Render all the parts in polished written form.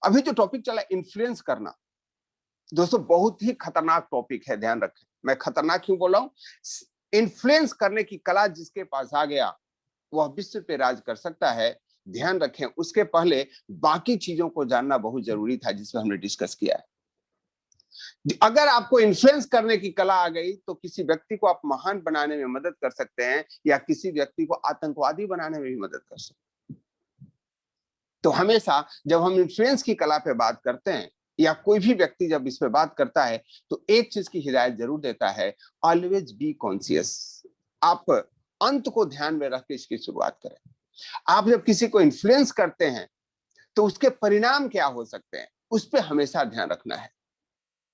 अभी जो टॉपिक चला इन्फ्लुएंस करना, दोस्तों बहुत ही खतरनाक टॉपिक है, ध्यान रखें। मैं खतरनाक क्यों बोल रहा हूं? इन्फ्लुएंस करने की कला जिसके पास आ गया वह विश्व पे राज कर सकता है। ध्यान रखें, उसके पहले बाकी चीजों को जानना बहुत जरूरी था जिसमें हमने डिस्कस किया है। अगर आपको इन्फ्लुएंस करने की कला आ गई तो किसी व्यक्ति को आप महान बनाने में मदद कर सकते हैं या किसी व्यक्ति को आतंकवादी बनाने में भी मदद कर सकते हैं। तो हमेशा जब हम इन्फ्लुएंस की कला पे बात करते हैं या कोई भी व्यक्ति जब इस पे बात करता है तो एक चीज की हिदायत जरूर देता है, ऑलवेज बी कॉन्शियस। आप अंत को ध्यान में रख के इसकी शुरुआत करें। आप जब किसी को इन्फ्लुएंस करते हैं तो उसके परिणाम क्या हो सकते हैं, उस पर हमेशा ध्यान रखना है।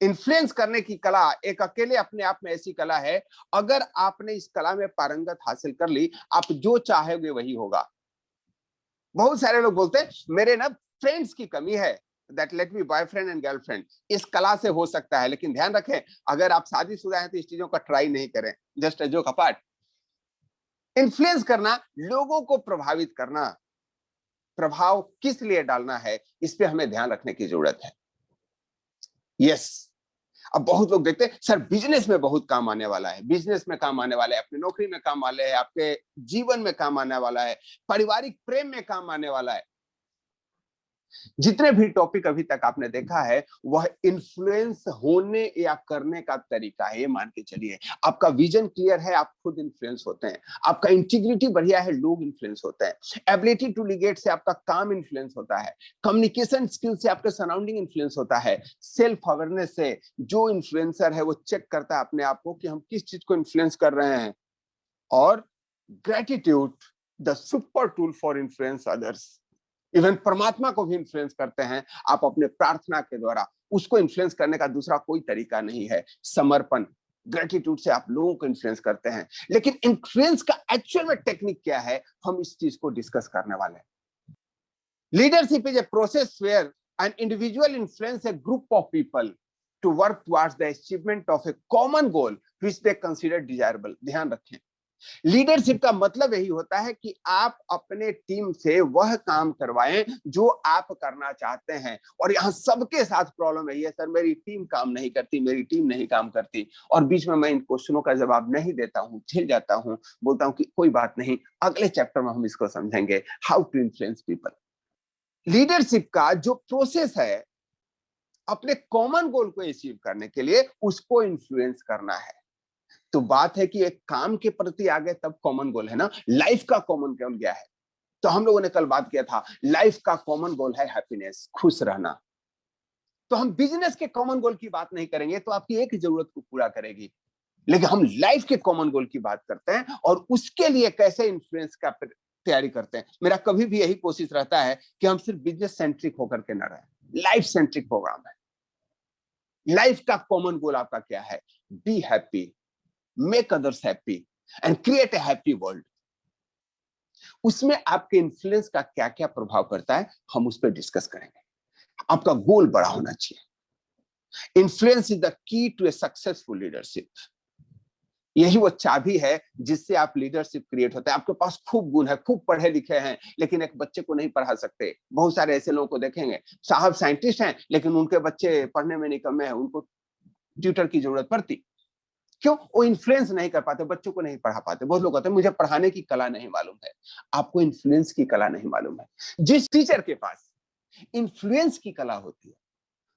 इन्फ्लुएंस करने की कला एक अकेले अपने आप में ऐसी कला है, अगर आपने इस कला में पारंगत हासिल कर ली, आप जो चाहेंगे वही होगा। बहुत सारे लोग बोलते हैं मेरे ना फ्रेंड्स की कमी है, that let me boyfriend and girlfriend. इस कला से हो सकता है, लेकिन ध्यान रखें अगर आप शादीशुदा हैं तो इस चीजों का ट्राई नहीं करें, just a joke apart. Influence करना, लोगों को प्रभावित करना, प्रभाव किस लिए डालना है, इस पे हमें ध्यान रखने की जरूरत है। यस, अब बहुत लोग देखते हैं सर बिजनेस में बहुत काम आने वाला है, बिजनेस में काम आने वाला है, अपनी नौकरी में काम वाले है, आपके जीवन में काम आने वाला है, पारिवारिक प्रेम में काम आने वाला है। जितने भी टॉपिक अभी तक आपने देखा है वह इन्फ्लुएंस होने या करने का तरीका है। ये मान के चलिए आपका विजन क्लियर है, आप खुद इन्फ्लुएंस होते हैं। आपका इंटीग्रिटी बढ़िया है, लोग इन्फ्लुएंस होते हैं। एबिलिटी टू लीगेट से आपका काम इन्फ्लुएंस होता है। कम्युनिकेशन स्किल से आपका सराउंडिंग इन्फ्लुएंस होता है। सेल्फ अवेयरनेस से जो इन्फ्लुएंसर है वो चेक करता है अपने आप को कि हम किस चीज को इन्फ्लुएंस कर रहे हैं। और gratitude, the super tool for influence others. Even परमात्मा को भी इन्फ्लुएंस करते हैं आप अपने प्रार्थना के द्वारा। उसको इन्फ्लुएंस करने का दूसरा कोई तरीका नहीं है। समर्पण, ग्रेटिट्यूड से आप लोगों को इन्फ्लुएंस करते हैं। लेकिन इन्फ्लुएंस का एक्चुअल में टेक्निक क्या है, हम इस चीज को डिस्कस करने वाले हैं। Leadership is a process where an individual influence a group of people to work towards the achievement of a common goal which they consider desirable. ध्यान रखें, लीडरशिप का मतलब यही होता है कि आप अपने टीम से वह काम करवाएं जो आप करना चाहते हैं। और यहां सबके साथ प्रॉब्लम यही है, सर मेरी टीम काम नहीं करती, मेरी टीम नहीं काम करती। और बीच में मैं इन क्वेश्चनों का जवाब नहीं देता हूं, झेल जाता हूं, बोलता हूं कि कोई बात नहीं, अगले चैप्टर में हम इसको समझेंगे, how to influence people. Leadership का जो प्रोसेस है, अपने कॉमन गोल को अचीव करने के लिए उसको इन्फ्लुएंस करना है। तो बात है कि एक काम के प्रति आ गए तब कॉमन गोल है ना। लाइफ का कॉमन गोल क्या है? तो हम लोगों ने कल बात किया था, लाइफ का कॉमन गोल है हैप्पीनेस, खुश रहना। तो हम बिजनेस के कॉमन गोल की बात नहीं करेंगे, तो आपकी एक जरूरत को पूरा करेगी। लेकिन हम लाइफ के कॉमन गोल की बात करते हैं और उसके लिए कैसे इन्फ्लुएंस का तैयारी करते हैं। मेरा कभी भी यही कोशिश रहता है कि हम सिर्फ बिजनेस सेंट्रिक होकर के ना रहे, लाइफ सेंट्रिक प्रोग्राम है। लाइफ का कॉमन गोल आपका क्या है? Be happy, make others happy and create a happy world. उसमें आपके इन्फ्लुएंस का क्या क्या प्रभाव पड़ता है, हम उस पर डिस्कस करेंगे। आपका गोल बड़ा होना चाहिए। Influence is the key to a successful leadership. यही वो चाबी है जिससे आप लीडरशिप क्रिएट होता है। आपके पास खूब गुण है, खूब पढ़े लिखे हैं, लेकिन एक बच्चे को नहीं पढ़ा सकते। बहुत सारे ऐसे लोगों को देखेंगे, साहब साइंटिस्ट हैं लेकिन उनके बच्चे पढ़ने में निकम्मे हैं, उनको ट्यूटर की जरूरत पड़ती। क्यों? वो इन्फ्लुएंस नहीं कर पाते, बच्चों को नहीं पढ़ा पाते। बहुत लोग कहते हैं मुझे पढ़ाने की कला नहीं मालूम है। आपको इन्फ्लुएंस की कला नहीं मालूम है। जिस टीचर के पास इन्फ्लुएंस की कला होती है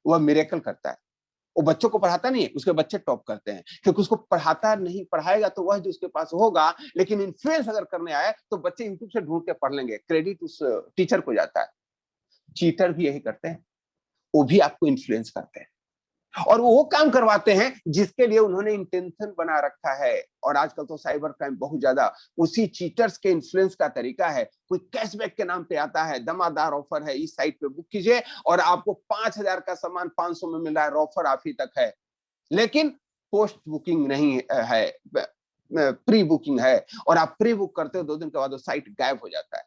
वह मिरेकल करता है। वो बच्चों को पढ़ाता नहीं है, उसके बच्चे टॉप करते हैं, क्योंकि उसको पढ़ाता नहीं, पढ़ाएगा तो वह जो उसके पास होगा। लेकिन इन्फ्लुएंस अगर करने आए तो बच्चे यूट्यूब से ढूंढ के पढ़ लेंगे, क्रेडिट उस टीचर को जाता है। चीटर भी यही करते हैं, वो भी आपको इन्फ्लुएंस करते हैं और वो काम करवाते हैं जिसके लिए उन्होंने इंटेंशन बना रखा है। और आजकल तो साइबर क्राइम बहुत ज्यादा उसी चीटर्स के इन्फ्लुएंस का तरीका है। कोई कैशबैक के नाम पे आता है, दमादार ऑफर है, इस साइट पे बुक कीजिए और आपको 5,000 का सामान 500 में मिल रहा है, ऑफर आप ही तक है। लेकिन पोस्ट बुकिंग नहीं है, प्री बुकिंग है, और आप प्री बुक करते हो 2 दिन के बाद वो साइट गायब हो जाता है।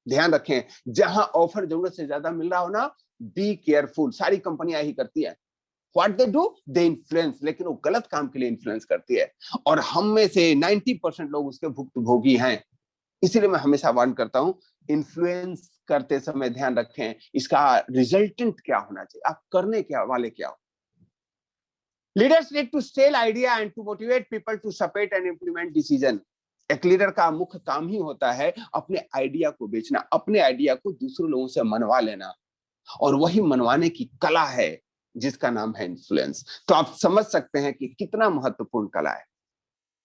ध्यान रखें, जहां ऑफर जरूरत से ज्यादा मिल रहा हो ना, बी केयरफुल। सारी कंपनियां यही करती है। What they do? They influence, लेकिन वो गलत काम के लिए इन्फ्लुएंस करती है। और हम में से 90% लोग उसके भुक्तभोगी हैं। इसीलिए मैं हमेशा वार्न करता हूं, इन्फ्लुएंस करते समय ध्यान रखें इसका रिजल्टेंट क्या होना चाहिए, आप करने क्या वाले क्या हो। Leaders need to sell idea and to motivate people to support and implement decision. एक लीडर का मुख्य काम ही होता है अपने आइडिया को बेचना, अपने आइडिया को दूसरे लोगों से मनवा लेना, और वही मनवाने की कला है जिसका नाम है इन्फ्लुएंस। तो आप समझ सकते हैं कि कितना महत्वपूर्ण कला है।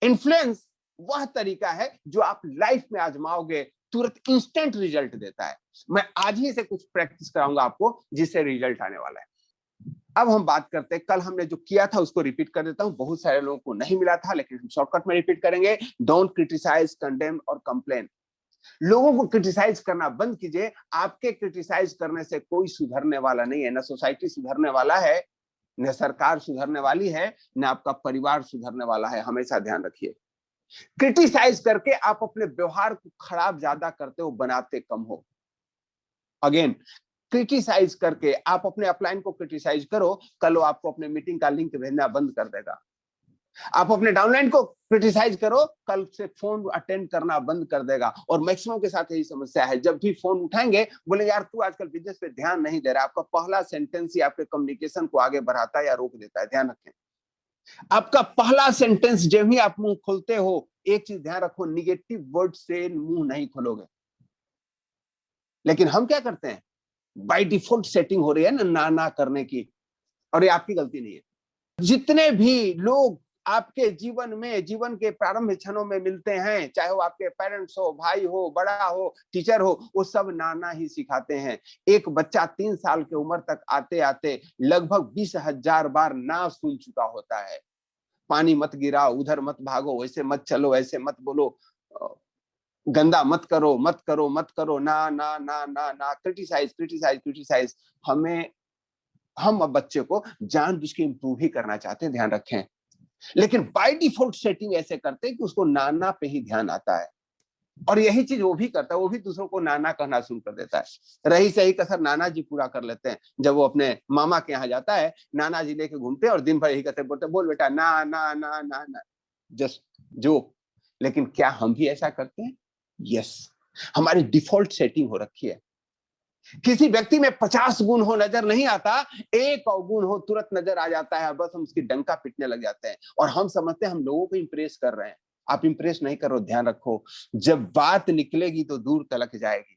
इन्फ्लुएंस वह तरीका है जो आप लाइफ में आजमाओगे, तुरंत इंस्टेंट रिजल्ट देता है। मैं आज ही से कुछ प्रैक्टिस कराऊंगा आपको जिससे रिजल्ट आने वाला है। अब हम बात करते हैं, कल हमने जो किया था उसको रिपीट कर देता हूं, बहुत सारे लोगों को नहीं मिला था लेकिन हम शॉर्टकट में रिपीट करेंगे। डोंट क्रिटिसाइज, कंडेम और कंप्लेन। लोगों को क्रिटिसाइज करना बंद कीजिए। आपके क्रिटिसाइज करने से कोई सुधरने वाला नहीं है, ना सोसाइटी सुधरने वाला है, न सरकार सुधरने वाली है, न आपका परिवार सुधरने वाला है। हमेशा ध्यान रखिए, क्रिटिसाइज करके आप अपने व्यवहार को खराब ज्यादा करते हो, बनाते कम हो। अगेन, क्रिटिसाइज करके आप अपने अपलाइन को क्रिटिसाइज करो, कल वो आपको अपने मीटिंग का लिंक भेजना बंद कर देगा। आप अपने डाउनलाइन को क्रिटिसाइज करो, कल से फोन अटेंड करना बंद कर देगा। और मैक्सिमम के साथ यही समस्या है, जब भी फोन उठाएंगे बोलेंगे यार तू आजकल बिजनेस पे ध्यान नहीं दे रहा। आपका पहला सेंटेंस ही आपके कम्युनिकेशन को आगे बढ़ाता है या रोक देता है, ध्यान रखें। आपका पहला सेंटेंस जब ही आप मुंह खोलते हो, एक चीज ध्यान रखो, निगेटिव वर्ड से मुंह नहीं खोलोगे। लेकिन हम क्या करते हैं, बाय डिफॉल्ट सेटिंग हो रही है ना ना करने की, और ये आपकी गलती नहीं है। जितने भी लोग आपके जीवन में, जीवन के प्रारंभिक क्षणों में मिलते हैं, चाहे वो आपके पेरेंट्स हो, भाई हो, बड़ा हो, टीचर हो, वो सब नाना ही सिखाते हैं। एक बच्चा 3 साल की उम्र तक आते आते लगभग 20,000 बार ना सुन चुका होता है। पानी मत गिराओ, उधर मत भागो, वैसे मत चलो, ऐसे मत बोलो, गंदा मत करो, मत करो, मत करो, ना ना ना ना ना, क्रिटिसाइज क्रिटिसाइज क्रिटिसाइज। हम अब बच्चे को जानबूझ के इंप्रूव ही करना चाहते हैं, ध्यान रखें। लेकिन बाय डिफॉल्ट सेटिंग ऐसे करते हैं कि उसको नाना पे ही ध्यान आता है, और यही चीज वो भी करता है, वो भी दूसरों को नाना कहना शुरू कर देता है। रही सही कसर नाना जी पूरा कर लेते हैं। जब वो अपने मामा के यहाँ जाता है, नाना जी लेके घूमते हैं और दिन भर यही कहते बोलते, बोल बेटा ना ना ना ना ना, जस्ट जो। लेकिन क्या हम भी ऐसा करते हैं? यस, हमारी डिफॉल्ट सेटिंग हो रखी है। किसी व्यक्ति में 50 गुण हो नजर नहीं आता, एक अवगुण हो तुरंत नजर आ जाता है, बस हम उसकी डंका पीटने लग जाते हैं और हम समझते हैं हम लोगों को इंप्रेस कर रहे हैं। आप इंप्रेस नहीं करो, ध्यान रखो, जब बात निकलेगी तो दूर तलक जाएगी।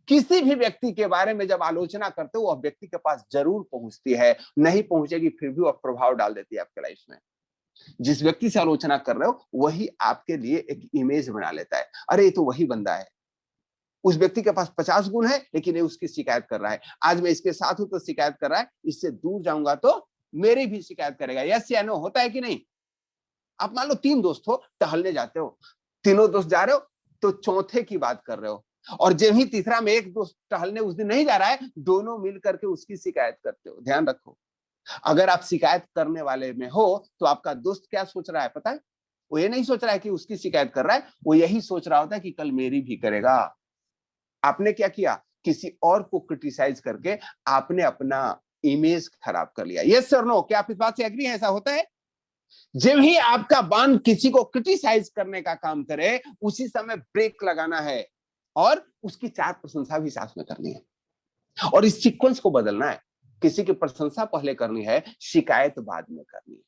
किसी भी व्यक्ति के बारे में जब आलोचना करते हो, वह व्यक्ति के पास जरूर पहुंचती है, नहीं पहुंचेगी फिर भी वह प्रभाव डाल देती है आपके लाइफ में। जिस व्यक्ति से आलोचना कर रहे हो वही आपके लिए एक इमेज बना लेता है, अरे ये तो वही बंदा है, उस व्यक्ति के पास 50 गुण है लेकिन ये उसकी शिकायत कर रहा है। आज मैं इसके साथ हूं तो शिकायत कर रहा है, इससे दूर जाऊंगा तो मेरी भी शिकायत करेगा। यस या नो, होता है कि नहीं? आप मान लो 3 दोस्त हो, टहलने जाते हो, तीनों दोस्त जा रहे हो तो चौथे की बात कर रहे हो, और जब ही तीसरा में एक दोस्त टहलने उस दिन नहीं जा रहा है, दोनों मिल करके उसकी शिकायत करते हो। ध्यान रखो, अगर आप शिकायत करने वाले में हो तो आपका दोस्त क्या सोच रहा है पता है? वो ये नहीं सोच रहा है कि उसकी शिकायत कर रहा है, वो यही सोच रहा होता है कि कल मेरी भी करेगा। आपने क्या किया, किसी और को क्रिटिसाइज करके आपने अपना इमेज खराब कर लिया। यस सर नो, क्या आप इस बात से एग्री हैं? ऐसा होता है? जब ही आपका बांध किसी को क्रिटिसाइज करने का काम करे, उसी समय ब्रेक लगाना है और उसकी 4 प्रशंसा भी साथ में करनी है, और इस सीक्वेंस को बदलना है। किसी की प्रशंसा पहले करनी है, शिकायत बाद में करनी है।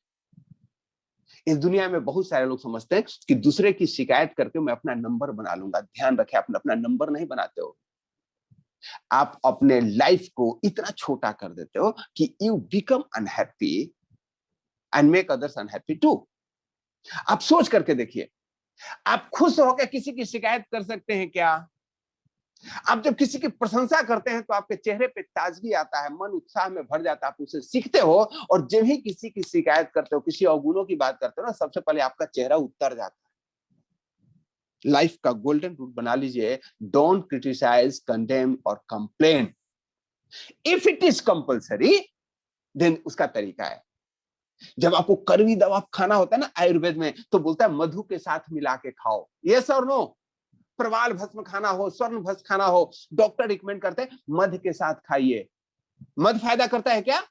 इस दुनिया में बहुत सारे लोग समझते हैं कि दूसरे की शिकायत करके मैं अपना नंबर बना लूंगा। ध्यान रखें, आप अपना नंबर नहीं बनाते हो, आप अपने लाइफ को इतना छोटा कर देते हो कि you become unhappy and make others unhappy too. आप सोच करके देखिए, आप खुश होकर किसी की शिकायत कर सकते हैं क्या? आप जब किसी की प्रशंसा करते हैं तो आपके चेहरे पे ताजगी आता है, मन उत्साह में भर जाता है, आप उसे सीखते हो। और जब ही किसी की शिकायत करते हो, किसी अवगुणों की बात करते हो ना, सबसे पहले आपका चेहरा उतर जाता है। लाइफ का गोल्डन रूल बना लीजिए, डोंट क्रिटिसाइज, कंडेम और complain. If it is compulsory then उसका तरीका है। जब आपको कड़वी दवा खाना होता है ना आयुर्वेद में, तो बोलता है मधु के साथ मिला के खाओ। यस और नो? प्रवाल भस्म खाना हो, स्वर्ण भस्म खाना हो, डॉक्टर रिकमेंड करते हैं मध के साथ खाइए। मध फायदा करता है क्या?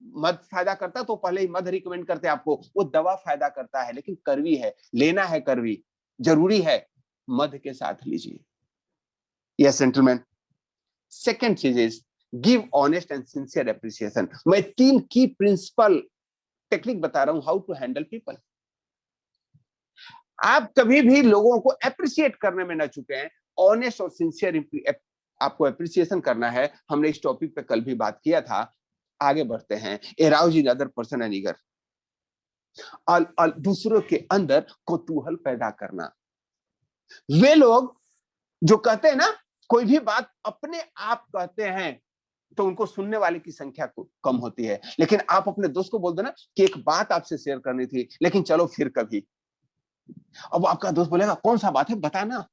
मध फायदा करता तो पहले ही मध रिकमेंड करते आपको। वो दवा फायदा करता है लेकिन कड़वी है, लेना है कड़वी, जरूरी है, मध के साथ लीजिए। यस जेंटलमैन, सेकेंड चीज is give honest and sincere appreciation. मैं 3 की प्रिंसिपल टेक्निक बता रहा हूं हाउ टू हैंडल पीपल। आप कभी भी लोगों को अप्रिशिएट करने में ना चुके हैं, ऑनेस्ट और सिंसियर आपको अप्रिसिएशन करना है। हमने इस टॉपिक पे कल भी बात किया था। आगे बढ़ते हैं। Arouse in other person and eager, दूसरों के अंदर कौतूहल पैदा करना। वे लोग जो कहते हैं ना, कोई भी बात अपने आप कहते हैं तो उनको सुनने वाले की संख्या कम होती है, लेकिन आप अपने दोस्त को बोल दो ना कि एक बात आपसे शेयर करनी थी, लेकिन चलो फिर कभी। अब आपका दोस्त बोलेगा कौन सा बात है बताना।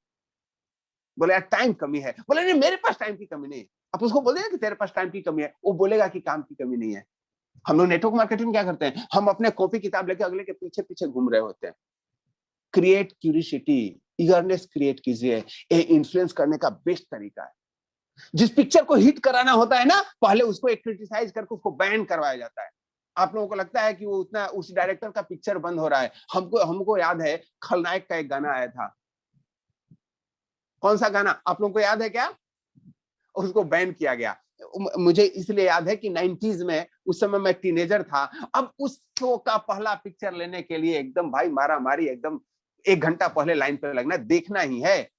बोले यार टाइम कमी है। बोले नहीं मेरे पास टाइम की कमी नहीं है। आप उसको बोल देना कि तेरे पास टाइम की कमी है, वो बोलेगा कि काम की कमी नहीं है। हम लोग नेटवर्क मार्केटिंग में क्या करते हैं, हम अपने कॉपी किताब लेके अगले के पीछे पीछे घूम रहे होते हैं। क्रिएट क्यूरियोसिटी, ईगरनेस क्रिएट कीजिए। ये इन्फ्लुएंस करने का बेस्ट तरीका है। जिस पिक्चर को हिट कराना होता है ना, पहले उसको एक क्रिटिसाइज करके उसको बैन करवाया जाता है। आप लोगों को लगता है कि वो उतना उस डायरेक्टर का पिक्चर बंद हो रहा है। हमको याद है खलनायक का एक गाना आया था। कौन सा गाना आप लोगों को याद है क्या? उसको बैन किया गया। मुझे इसलिए याद है कि 90s में, उस समय मैं टीनेजर था। अब उस शो का पहला पिक्चर लेने के लिए एकदम भाई मारा मारी, एकदम 1 घंटा पहले लाइन पे लगना, देखना ही है।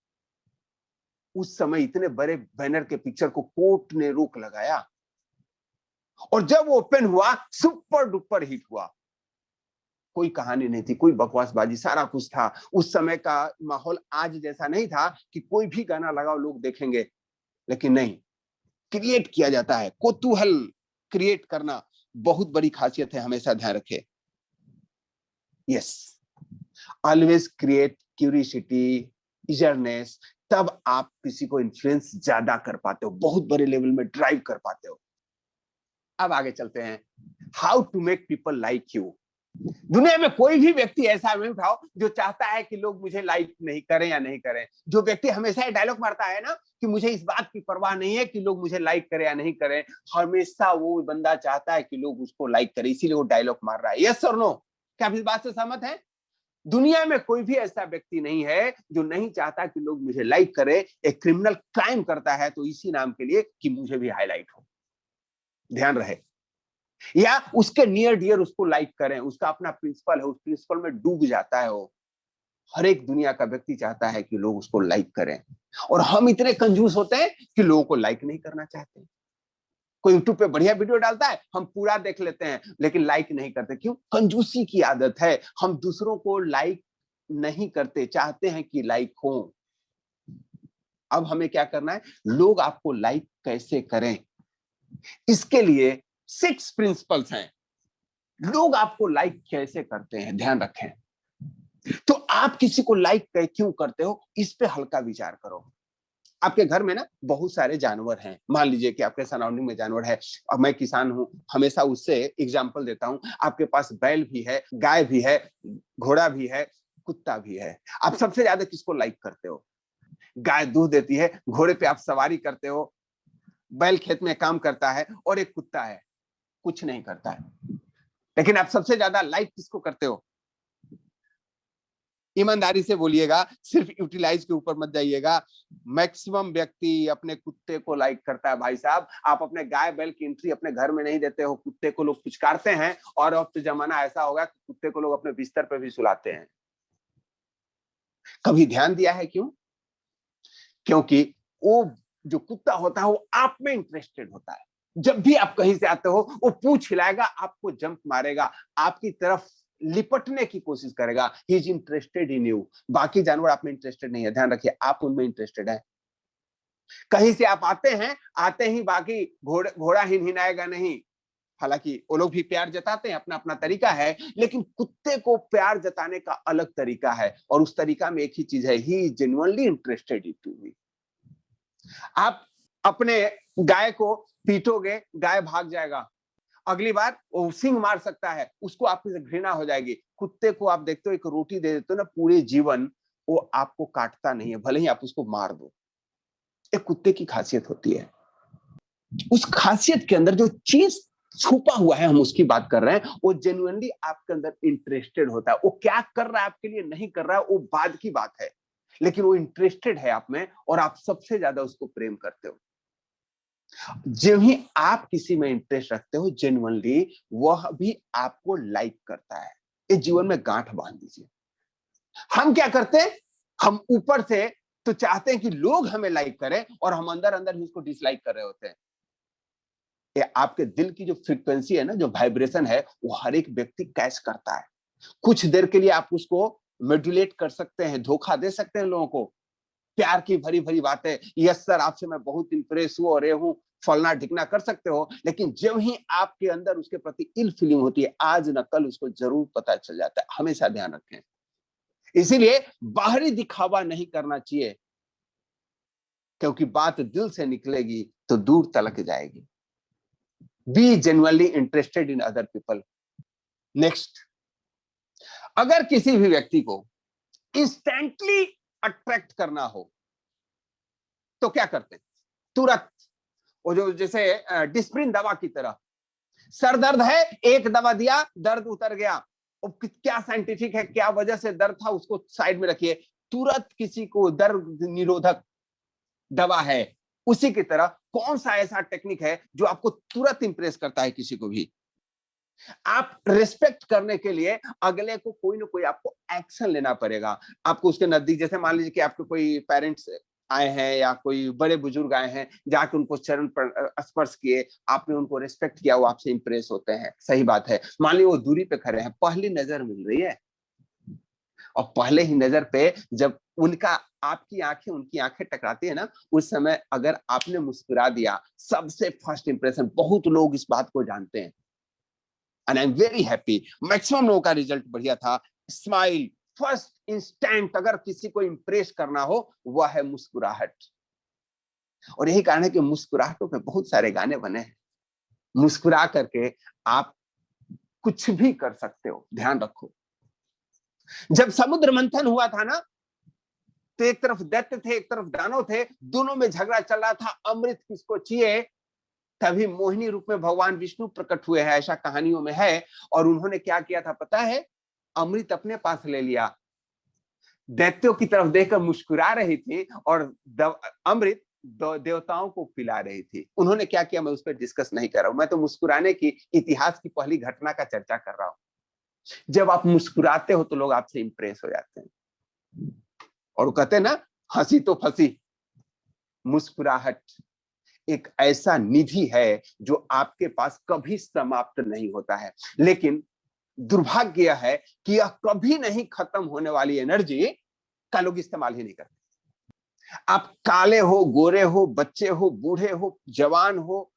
उस समय इतने बड़े बैनर के पिक्चर को कोर्ट ने रोक लगाया, और जब वो ओपन हुआ सुपर डुपर हिट हुआ। कोई कहानी नहीं थी, कोई बकवासबाजी, सारा कुछ था। उस समय का माहौल आज जैसा नहीं था कि कोई भी गाना लगाओ लोग देखेंगे, लेकिन नहीं, क्रिएट किया जाता है। कौतूहल क्रिएट करना बहुत बड़ी खासियत है, हमेशा ध्यान रखें। Yes, always create curiosity, eagerness, तब आप किसी को इन्फ्लुएंस ज्यादा कर पाते हो, बहुत बड़े लेवल में ड्राइव कर पाते हो। अब आगे चलते हैं, how to make people like you. दुनिया में कोई भी व्यक्ति ऐसा नहीं उठाओ जो चाहता है कि लोग मुझे लाइक नहीं करें या नहीं करें। जो व्यक्ति हमेशा ये डायलॉग मारता है ना कि मुझे इस बात की परवाह नहीं है कि लोग मुझे लाइक करें या नहीं करें, हमेशा वो बंदा चाहता है कि लोग उसको लाइक करें, इसीलिए वो डायलॉग मार रहा है। यस और नो, क्या आप इस बात से सहमत हैं? दुनिया में कोई भी ऐसा व्यक्ति नहीं है जो नहीं चाहता कि लोग मुझे लाइक करें। एक क्रिमिनल क्राइम करता है तो इसी नाम के लिए कि मुझे भी हाईलाइट हो, ध्यान रहे, या उसके नियर डियर उसको लाइक करें। उसका अपना प्रिंसिपल है, उस प्रिंसिपल में डूब जाता है वो। हर एक दुनिया का व्यक्ति चाहता है कि लोग उसको लाइक करें, और हम इतने कंजूस होते हैं कि लोगों को लाइक नहीं करना चाहते। कोई यूट्यूब पे बढ़िया वीडियो डालता है, हम पूरा देख लेते हैं, लेकिन लाइक नहीं करते। क्यों? कंजूसी की आदत है। हम दूसरों को लाइक नहीं करते, चाहते हैं कि लाइक हो। अब हमें क्या करना है, लोग आपको लाइक कैसे करें, इसके लिए 6 प्रिंसिपल्स हैं। लोग आपको लाइक कैसे करते हैं, ध्यान रखें। तो आप किसी को लाइक क्यों करते हो, इस पे हल्का विचार करो। आपके घर में ना बहुत सारे जानवर हैं, मान लीजिए कि आपके सराउंडिंग में जानवर है। अब मैं किसान हूं, हमेशा उससे एग्जांपल देता हूं। आपके पास बैल भी है, गाय भी है, घोड़ा भी है, कुत्ता भी है। आप सबसे ज्यादा किसको लाइक करते हो? गाय दूध देती है, घोड़े पे आप सवारी करते हो, बैल खेत में काम करता है, और एक कुत्ता है कुछ नहीं करता है, लेकिन आप सबसे ज्यादा लाइक किसको करते हो? ईमानदारी से बोलिएगा, सिर्फ यूटिलाइज के ऊपर मत जाइएगा। मैक्सिमम व्यक्ति अपने कुत्ते को लाइक करता है। भाई साहब, आप अपने गाय बैल की एंट्री अपने घर में नहीं देते हो, कुत्ते को लोग पुचकारते हैं, और अब तो जमाना ऐसा होगा कि कुत्ते को लोग अपने बिस्तर पे भी सुलाते हैं। कभी ध्यान दिया है क्यों? क्योंकि वो जो कुत्ता होता है वो आप में इंटरेस्टेड होता है। जब भी आप कहीं से आते हो वो पूंछ हिलाएगा, आपको जंप मारेगा, आपकी तरफ लिपटने की कोशिश करेगा। He is interested in you. बाकी जानवर आप में इंटरेस्टेड नहीं है, ध्यान रखिए, आप उनमें इंटरेस्टेड है। कहीं से आप आते हैं, आते ही बाकी घोड़ा हिनहिनाएगा नहीं। हालांकि वो लोग भी प्यार जताते हैं, अपना अपना तरीका है, लेकिन कुत्ते को प्यार जताने का अलग तरीका है, और उस तरीका में एक ही चीज है, he is genuinely interested in you. आप अपने गाय को पीटोगे, गाय भाग जाएगा, अगली बार वो सिंग मार सकता है, उसको आपसे घृणा हो जाएगी। कुत्ते को आप देखते हो, एक रोटी दे देते हो ना, पूरे जीवन वो आपको काटता नहीं है, भले ही आप उसको मार दो। एक कुत्ते की खासियत होती है। उस खासियत के अंदर जो चीज छुपा हुआ है, हम उसकी बात कर रहे हैं। वो जेन्युइनली आपके अंदर इंटरेस्टेड होता है। वो क्या कर रहा है आपके लिए, नहीं कर रहा है, वो बाद की बात है, लेकिन वो इंटरेस्टेड है आप में, और आप सबसे ज्यादा उसको प्रेम करते हो। जब ही आप किसी में इंटरेस्ट रखते हो जेन्युइनली, वह भी आपको लाइक करता है। इस जीवन में गांठ बांध दीजिए। हम क्या करते हैं, हम ऊपर से तो चाहते हैं कि लोग हमें लाइक करें, और हम अंदर अंदर ही उसको डिसलाइक कर रहे होते हैं। ये आपके दिल की जो फ्रीक्वेंसी है ना, जो वाइब्रेशन है, वो हर एक व्यक्ति कैच करता है। कुछ देर के लिए आप उसको मॉड्यूलेट कर सकते हैं, धोखा दे सकते हैं लोगों को, प्यार की भरी भरी बातें, यस सर आपसे मैं बहुत इंप्रेस हूं और ये हूं, फलना ढिकना कर सकते हो, लेकिन जब ही आपके अंदर उसके प्रति इल फीलिंग होती है, आज न कल उसको जरूर पता चल जाता है। हमेशा ध्यान रखें। इसीलिए बाहरी दिखावा नहीं करना चाहिए, क्योंकि बात दिल से निकलेगी तो दूर तलक जाएगी। Be genuinely interested in other people. Next, अगर किसी भी व्यक्ति को इंस्टेंटली अट्रैक्ट करना हो तो क्या करते हैं? तुरंत, वो जो जैसे डिस्प्रिन दवा की तरह, सर दर्द है, एक दवा दिया, दर्द उतर गया। क्या साइंटिफिक है, क्या वजह से दर्द था, उसको साइड में रखिए। तुरंत किसी को दर्द निरोधक दवा है। उसी की तरह कौन सा ऐसा टेक्निक है जो आपको तुरंत इंप्रेस करता है किसी को भी? आप रिस्पेक्ट करने के लिए अगले को कोई ना कोई आपको एक्शन लेना पड़ेगा। आपको उसके नजदीक, जैसे मान लीजिए कि आपके कोई पेरेंट्स आए हैं या कोई बड़े बुजुर्ग आए हैं, जाके उनको चरण पर स्पर्श किए, आपने उनको रिस्पेक्ट किया, वो आपसे इंप्रेस होते हैं। सही बात है। मान लीजिए वो दूरी पे खड़े हैं, पहली नजर मिल रही है, और पहले ही नजर पे जब उनका आपकी आंखें उनकी आंखें टकराती है ना, उस समय अगर आपने मुस्कुरा दिया, सबसे फर्स्ट इंप्रेशन, बहुत लोग इस बात को जानते हैं, and I am very happy, maximum लोगों का रिजल्ट बढ़िया था। स्माइल, फर्स्ट इंस्टेंट अगर किसी को इंप्रेस करना हो, वह है मुस्कुराहट। और यही कारण है कि मुस्कुराहटों पे बहुत सारे गाने बने हैं। मुस्कुरा करके आप कुछ भी कर सकते हो, ध्यान रखो। जब समुद्र मंथन हुआ था ना, तो एक तरफ दैत्य थे, एक तरफ दानव थे, दोनों में झगड़ा चल रहा था, अमृत किसको चाहिए। तभी मोहिनी रूप में भगवान विष्णु प्रकट हुए हैं, ऐसा कहानियों में है। और उन्होंने क्या किया था पता है? अमृत अपने पास ले लिया, दैत्यों की तरफ देखकर मुस्कुरा रही थी, और अमृत देवताओं को पिला रही थी। उन्होंने क्या किया, मैं उस पर डिस्कस नहीं कर रहा हूं, मैं तो मुस्कुराने की इतिहास की पहली घटना का चर्चा कर रहा हूं। जब आप मुस्कुराते हो तो लोग आपसे इंप्रेस हो जाते हैं, और वो कहते हैं ना, हंसी तो फंसी। मुस्कुराहट एक ऐसा निधि है जो आपके पास कभी समाप्त नहीं होता है, लेकिन दुर्भाग्य यह है कि यह कभी नहीं खत्म होने वाली एनर्जी का लोग इस्तेमाल ही नहीं करते। आप काले हो, गोरे हो, बच्चे हो, बूढ़े हो, जवान हो,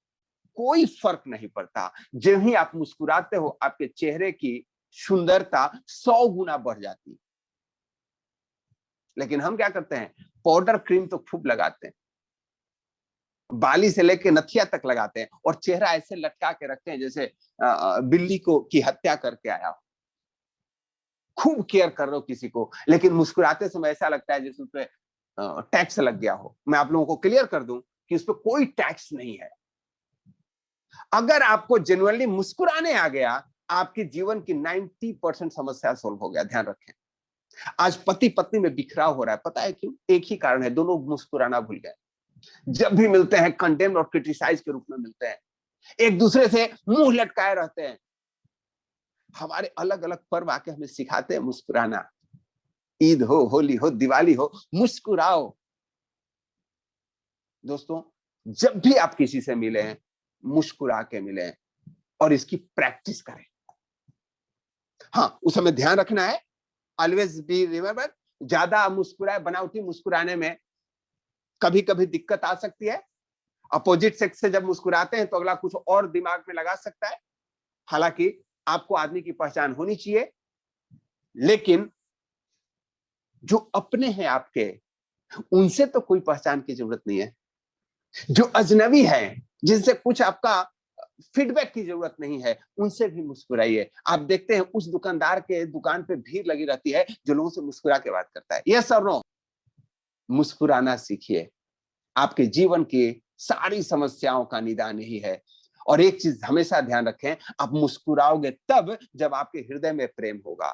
कोई फर्क नहीं पड़ता। जब ही आप मुस्कुराते हो, आपके चेहरे की सुंदरता 100 गुना बढ़ जाती है। लेकिन हम क्या करते हैं, पाउडर क्रीम तो खूब लगाते हैं, बाली से लेके नथिया तक लगाते हैं, और चेहरा ऐसे लटका के रखते हैं जैसे बिल्ली को की हत्या करके आया हो। खूब केयर कर रहे हो किसी को, लेकिन मुस्कुराते समय ऐसा लगता है जैसे उस पर टैक्स लग गया हो। मैं आप लोगों को क्लियर कर दूं कि उस पर कोई टैक्स नहीं है। अगर आपको जेन्युइनली मुस्कुराने आ गया, आपके जीवन की 90% समस्या सोल्व हो गया। ध्यान रखें। आज पति पत्नी में बिखराव हो रहा है, पता है क्यों? एक ही कारण है, दोनों मुस्कुराना भूल गए। जब भी मिलते हैं कंडेम्ड और क्रिटिसाइज के रूप में मिलते हैं, एक दूसरे से मुंह लटकाए रहते हैं। हमारे अलग अलग पर्व आके हमें सिखाते हैं मुस्कुराना। ईद हो, होली हो, दिवाली हो, मुस्कुराओ। दोस्तों, जब भी आप किसी से मिले, मुस्कुरा के मिले, और इसकी प्रैक्टिस करें। हाँ, उस समय ध्यान रखना है, ऑलवेज बी रिमेंबर, ज्यादा मुस्कुराए, बनावटी मुस्कुराने में कभी कभी दिक्कत आ सकती है। अपोजिट सेक्स से जब मुस्कुराते हैं तो अगला कुछ और दिमाग में लगा सकता है। हालांकि आपको आदमी की पहचान होनी चाहिए, लेकिन जो अपने हैं आपके, उनसे तो कोई पहचान की जरूरत नहीं है। जो अजनबी है, जिनसे कुछ आपका फीडबैक की जरूरत नहीं है, उनसे भी मुस्कुराइए। आप देखते हैं उस दुकानदार के दुकान पे भीड़ लगी रहती है जो लोगों से मुस्कुरा के बात करता है। यस और नो? मुस्कुराना सीखिए, आपके जीवन की सारी समस्याओं का निदान यही है। और एक चीज हमेशा ध्यान रखें, आप मुस्कुराओगे तब जब आपके हृदय में प्रेम होगा।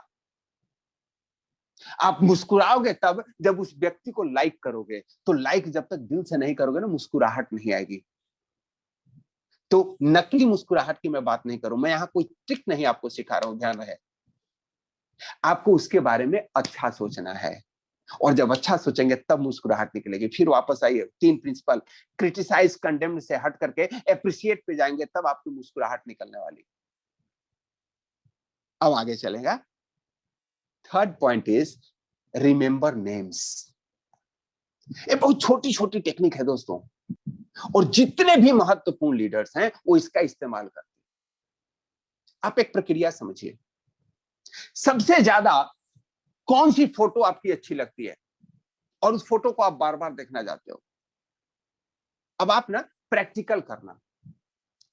आप मुस्कुराओगे तब जब उस व्यक्ति को लाइक करोगे। तो लाइक जब तक दिल से नहीं करोगे ना, मुस्कुराहट नहीं आएगी। तो नकली मुस्कुराहट की मैं बात नहीं करूं, मैं यहां कोई ट्रिक नहीं आपको सिखा रहा हूं, ध्यान रहे। आपको उसके बारे में अच्छा सोचना है, और जब अच्छा सोचेंगे तब मुस्कुराहट निकलेगी। फिर वापस आइए, 3 प्रिंसिपल, क्रिटिसाइज कंडेम से हट करके एप्रिशिएट पे जाएंगे, तब आपकी मुस्कुराहट निकलने वाली। अब आगे चलेगा। Third point is remember names. ये बहुत छोटी छोटी टेक्निक है दोस्तों, और जितने भी महत्वपूर्ण लीडर्स हैं वो इसका इस्तेमाल करते हैं। आप एक प्रक्रिया समझिए, सबसे ज्यादा कौन सी फोटो आपकी अच्छी लगती है और उस फोटो को आप बार बार देखना चाहते हो। अब आप ना प्रैक्टिकल करना,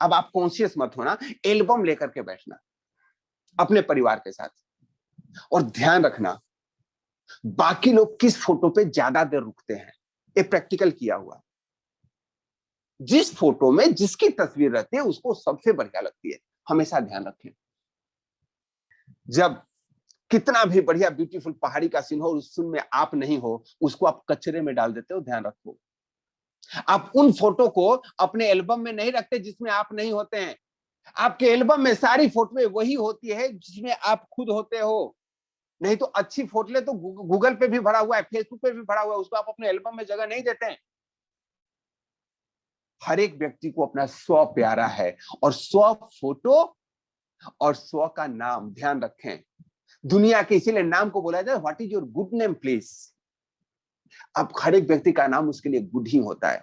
अब आप कॉन्शियस मत होना, एल्बम लेकर के बैठना अपने परिवार के साथ, और ध्यान रखना बाकी लोग किस फोटो पे ज्यादा देर रुकते हैं। ये प्रैक्टिकल किया हुआ, जिस फोटो में जिसकी तस्वीर रहती है उसको सबसे बढ़िया लगती है, हमेशा ध्यान रखें। जब कितना भी बढ़िया ब्यूटीफुल पहाड़ी का सीन हो, उस सीन में आप नहीं हो, उसको आप कचरे में डाल देते हो, ध्यान रखो। आप उन फोटो को अपने एल्बम में नहीं रखते जिसमें आप नहीं होते हैं। आपके एल्बम में सारी फोटो वही होती है जिसमें आप खुद होते हो। नहीं तो अच्छी फोटो तो गूगल पे भी भरा हुआ है, फेसबुक पे भी भरा हुआ है, उसको आप अपने एल्बम में जगह नहीं देते हैं। हर एक व्यक्ति को अपना स्व प्यारा है, और स्व फोटो और स्व का नाम ध्यान रखें। दुनिया के इसीलिए नाम को बोला जाए what is your good name please. अब हर एक व्यक्ति का नाम उसके लिए गुड ही होता है।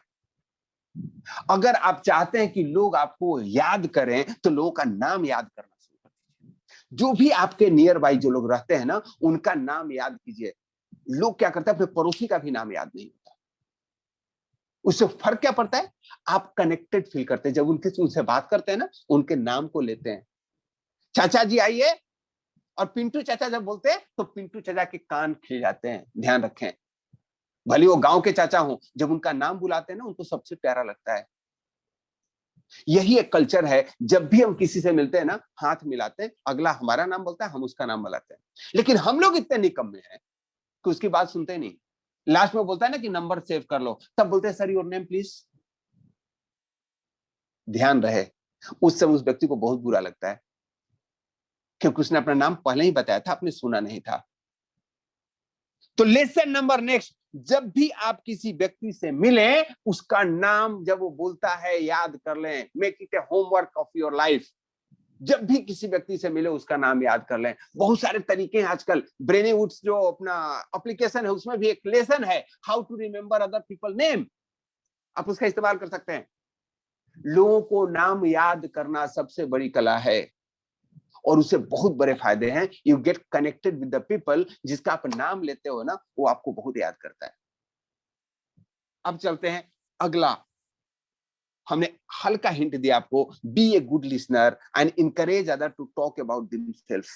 अगर आप चाहते हैं कि लोग आपको याद करें तो लोगों का नाम याद करना शुरू कर दीजिए। जो भी आपके नियर बाई जो लोग रहते हैं ना, उनका नाम याद कीजिए। लोग क्या करते हैं, अपने पड़ोसी का भी नाम याद नहीं होता। उससे फर्क क्या पड़ता है, आप कनेक्टेड फील करते हैं। जब उनसे बात करते हैं ना, उनके नाम को लेते हैं, चाचा जी आइए, और पिंटू चाचा जब बोलते हैं तो पिंटू चाचा के कान खिल जाते हैं। ध्यान रखें, भले वो गांव के चाचा हो, जब उनका नाम बुलाते हैं ना, उनको सबसे प्यारा लगता है। यही एक कल्चर है, जब भी हम किसी से मिलते हैं ना, हाथ मिलाते हैं, अगला हमारा नाम बोलता है, हम उसका नाम बुलाते हैं। लेकिन हम लोग इतने निकम्मे हैं कि उसकी बात सुनते नहीं। लास्ट में बोलता है ना कि नंबर सेव कर लो, तब बोलते हैं सर योर नेम प्लीज। ध्यान रहे, उस समय उस व्यक्ति को बहुत बुरा लगता है, क्योंकि उसने अपना नाम पहले ही बताया था, आपने सुना नहीं था। तो लेसन नंबर नेक्स्ट, जब भी आप किसी व्यक्ति से मिलें, उसका नाम जब वो बोलता है याद कर लें। Make it A homework of your life. जब भी किसी व्यक्ति से मिले उसका नाम याद कर लें। बहुत सारे तरीके हैं आजकल, ब्रेनीवुड्स जो अपना एप्लीकेशन है उसमें भी एक लेसन है, how to remember other people name. आप उसका इस्तेमाल कर सकते हैं। लोगों को नाम याद करना सबसे बड़ी कला है, और उससे बहुत बड़े फायदे हैं। You get connected with the people, जिसका आप नाम लेते हो ना, वो आपको बहुत याद करता है। अब चलते हैं अगला। हमने हल्का हिंट दिया आपको, be a good listener and encourage other to talk about themself.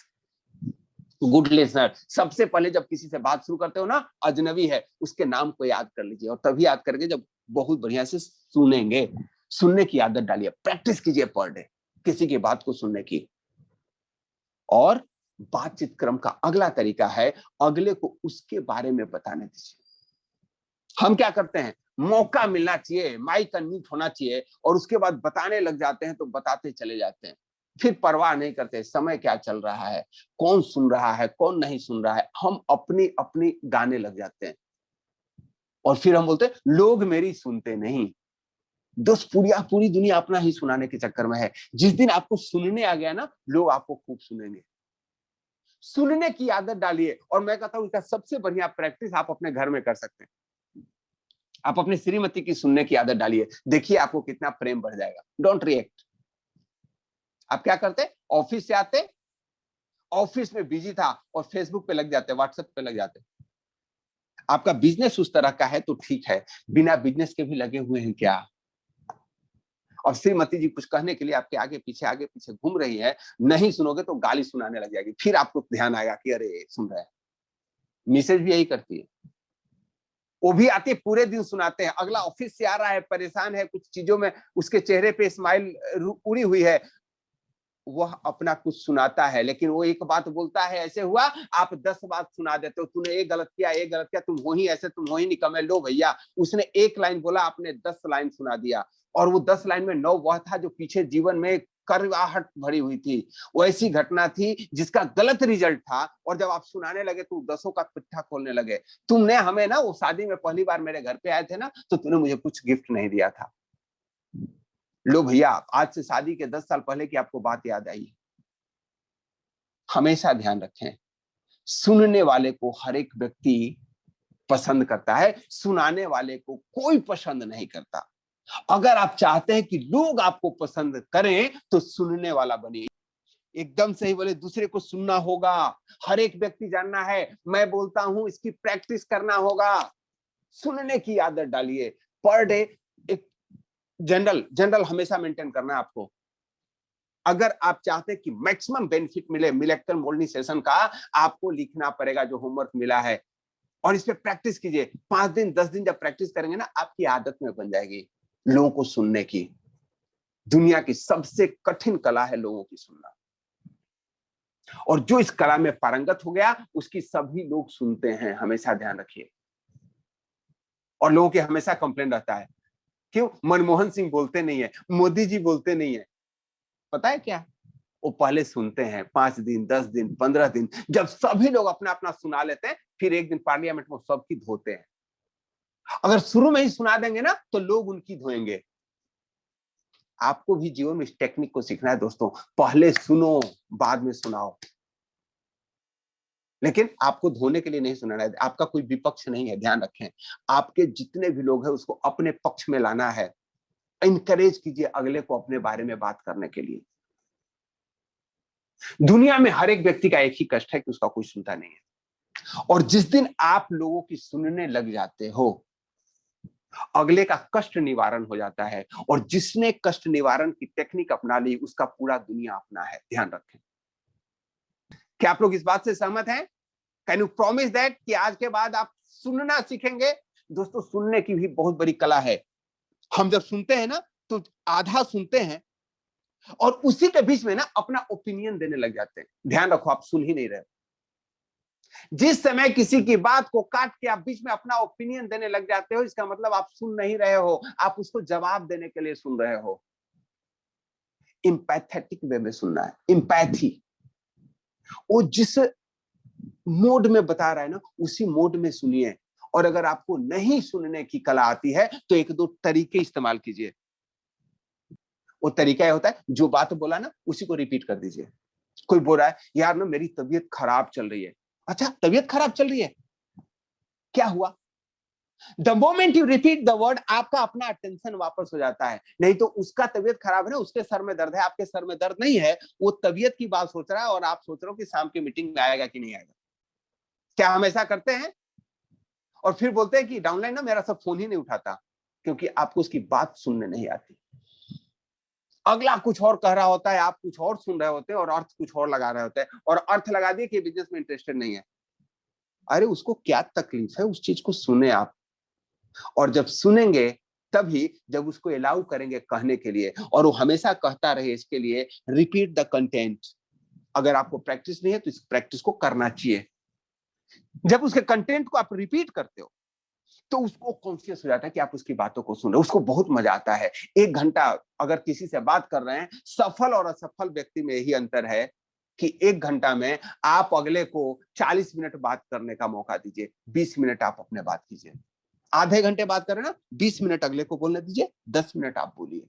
Good listener, सबसे पहले जब किसी से बात शुरू करते हो ना, अजनबी है, उसके नाम को याद कर लीजिए, और तभी याद करके जब बहुत बढ़िया से सुनेंगे। सुनने की आदत डालिए, प्रैक्टिस कीजिए पर डे किसी की बात को सुनने की। और बातचीत क्रम का अगला तरीका है, अगले को उसके बारे में बताने दीजिए। हम क्या करते हैं, मौका मिलना चाहिए, माइक अनम्यूट होना चाहिए, और उसके बाद बताने लग जाते हैं, तो बताते चले जाते हैं। फिर परवाह नहीं करते समय क्या चल रहा है, कौन सुन रहा है, कौन नहीं सुन रहा है। हम अपनी अपनी गाने लग जाते हैं, और फिर हम बोलते हैं लोग मेरी सुनते नहीं। दोस्त, पूरी दुनिया अपना ही सुनाने के चक्कर में है। जिस दिन आपको सुनने आ गया ना, लोग आपको खूब सुनेंगे। सुनने की आदत डालिए, और मैं कहता हूं इसका सबसे बढ़िया प्रैक्टिस आप अपने घर में कर सकते हैं। आप अपनी श्रीमती की सुनने की आदत डालिए, देखिए आपको कितना प्रेम बढ़ जाएगा। Don't react. आप क्या करते, ऑफिस से आते, ऑफिस में बिजी था, और फेसबुक पे लग जाते, व्हाट्सएप पे लग जाते। आपका बिजनेस उस तरह का है तो ठीक है, बिना बिजनेस के भी लगे हुए हैं क्या? और श्रीमती जी कुछ कहने के लिए आपके आगे पीछे घूम रही है, नहीं सुनोगे तो गाली सुनाने लग जाएगी। फिर आपको ध्यान आएगा कि अरे सुन रहा है। मिसेज भी यही करती है, वो भी आती है, पूरे दिन सुनाते हैं। अगला ऑफिस से आ रहा है, परेशान है कुछ चीजों में, उसके चेहरे पे स्माइल उड़ी हुई है, वह अपना कुछ सुनाता है, लेकिन वो एक बात बोलता है ऐसे हुआ, आप 10 बात सुना देते हो, तूने ये गलत किया, तुम हो ही ऐसे, तुम हो ही निकम्मे। लो भैया, उसने एक लाइन बोला, आपने 10 लाइन सुना दिया, और वो 10 लाइन में 9 वह था जो पीछे जीवन में करवाहट भरी हुई थी। वो ऐसी घटना थी जिसका गलत रिजल्ट था, और जब आप सुनाने लगे तो 10 का पिट्ठा खोलने लगे। तुमने हमें ना, वो शादी में पहली बार मेरे घर पे आए थे ना, तो तूने मुझे कुछ गिफ्ट नहीं दिया था। लो भैया, आज से शादी के 10 साल पहले की आपको बात याद आई। हमेशा ध्यान रखें, सुनने वाले को हर एक व्यक्ति पसंद करता है, सुनाने वाले को कोई पसंद नहीं करता। अगर आप चाहते हैं कि लोग आपको पसंद करें तो सुनने वाला बनिए। एकदम सही बोले, दूसरे को सुनना होगा, हर एक व्यक्ति जानना है, मैं बोलता हूं इसकी प्रैक्टिस करना होगा। सुनने की आदत डालिए। पर डे एक जनरल हमेशा मेंटेन करना है आपको। अगर आप चाहते हैं कि मैक्सिमम बेनिफिट मिले मिलेक्टर मोल्डिंग सेशन का, आपको लिखना पड़ेगा जो होमवर्क मिला है, और इस पे प्रैक्टिस कीजिए। 5 दिन 10 दिन जब प्रैक्टिस करेंगे ना, आपकी आदत में बन जाएगी लोगों को सुनने की। दुनिया की सबसे कठिन कला है लोगों की सुनना, और जो इस कला में पारंगत हो गया उसकी सभी लोग सुनते हैं, हमेशा ध्यान रखिए। और लोगों के हमेशा कंप्लेन रहता है, क्यों मनमोहन सिंह बोलते नहीं है, मोदी जी बोलते नहीं है। पता है क्या, वो पहले सुनते हैं 5 दिन 10 दिन 15 दिन, जब सभी लोग अपना अपना सुना लेते हैं, फिर एक दिन पार्लियामेंट में सबकी धोते हैं। अगर शुरू में ही सुना देंगे ना तो लोग उनकी धोएंगे। आपको भी जीवन में इस टेक्निक को सीखना है दोस्तों, पहले सुनो बाद में सुनाओ। लेकिन आपको धोने के लिए नहीं सुनाना है, आपका कोई विपक्ष नहीं है, ध्यान रखें। आपके जितने भी लोग हैं उसको अपने पक्ष में लाना है। इनकरेज कीजिए अगले को अपने बारे में बात करने के लिए। दुनिया में हर एक व्यक्ति का एक ही कष्ट है कि उसका कोई सुनता नहीं है, और जिस दिन आप लोगों की सुनने लग जाते हो, अगले का कष्ट निवारण हो जाता है, और जिसने कष्ट निवारण की टेक्निक अपना ली उसका पूरा दुनिया अपना है। ध्यान रखें। क्या आप लोग इस बात से सहमत हैं? कैन यू प्रॉमिस दैट कि आज के बाद आप सुनना सीखेंगे? दोस्तों, सुनने की भी बहुत बड़ी कला है। हम जब सुनते हैं ना तो आधा सुनते हैं, और उसी के बीच में ना अपना ओपिनियन देने लग जाते हैं। ध्यान रखो, आप सुन ही नहीं रहे। जिस समय किसी की बात को काट के आप बीच में अपना ओपिनियन देने लग जाते हो, इसका मतलब आप सुन नहीं रहे हो, आप उसको जवाब देने के लिए सुन रहे हो। इम्पैथेटिक वे में सुनना है, इम्पैथी। वो जिस मोड में बता रहा है ना, उसी मोड में सुनिए। और अगर आपको नहीं सुनने की कला आती है तो 1-2 तरीके इस्तेमाल कीजिए। वो तरीका यह होता है, जो बात बोला ना उसी को रिपीट कर दीजिए। कोई बोल रहा है, यार ना मेरी तबीयत खराब चल रही है। अच्छा, तबीयत खराब चल रही है, क्या हुआ? The moment you repeat the word, आपका अपना अटेंशन वापस हो जाता है। नहीं तो उसका तबीयत खराब है ना, उसके सर में दर्द है, आपके सर में दर्द नहीं है, वो तबीयत की बात सोच रहा है, और आप सोच रहे हो कि शाम की मीटिंग में आएगा कि नहीं आएगा। क्या हम ऐसा करते हैं? और फिर बोलते हैं कि डाउनलाइन ना मेरा सब फोन ही नहीं उठाता, क्योंकि आपको उसकी बात सुनने नहीं आती। अगला कुछ और कह रहा होता है, आप कुछ और सुन रहे होते हैं, और अर्थ कुछ और लगा रहे होते हैं, और अर्थ लगा दिए कि बिजनेस में इंटरेस्टेड नहीं है। अरे उसको क्या तकलीफ है, उस चीज को सुने आप। और जब सुनेंगे तभी जब उसको अलाउ करेंगे कहने के लिए, और वो हमेशा कहता रहे, इसके लिए रिपीट द कंटेंट। अगर आपको प्रैक्टिस नहीं है तो इस प्रैक्टिस को करना चाहिए। जब उसके कंटेंट को आप रिपीट करते हो तो उसको कॉन्शियस हो जाता है कि आप उसकी बातों को सुन रहे हो, उसको बहुत मजा आता है। 1 घंटा अगर किसी से बात कर रहे हैं, सफल और असफल व्यक्ति में यही अंतर है कि 1 घंटा में आप अगले को 40 मिनट बात करने का मौका दीजिए, 20 मिनट आप अपने बात कीजिए। आधे घंटे बात करें ना, 20 मिनट अगले को बोलने दीजिए, 10 मिनट आप बोलिए।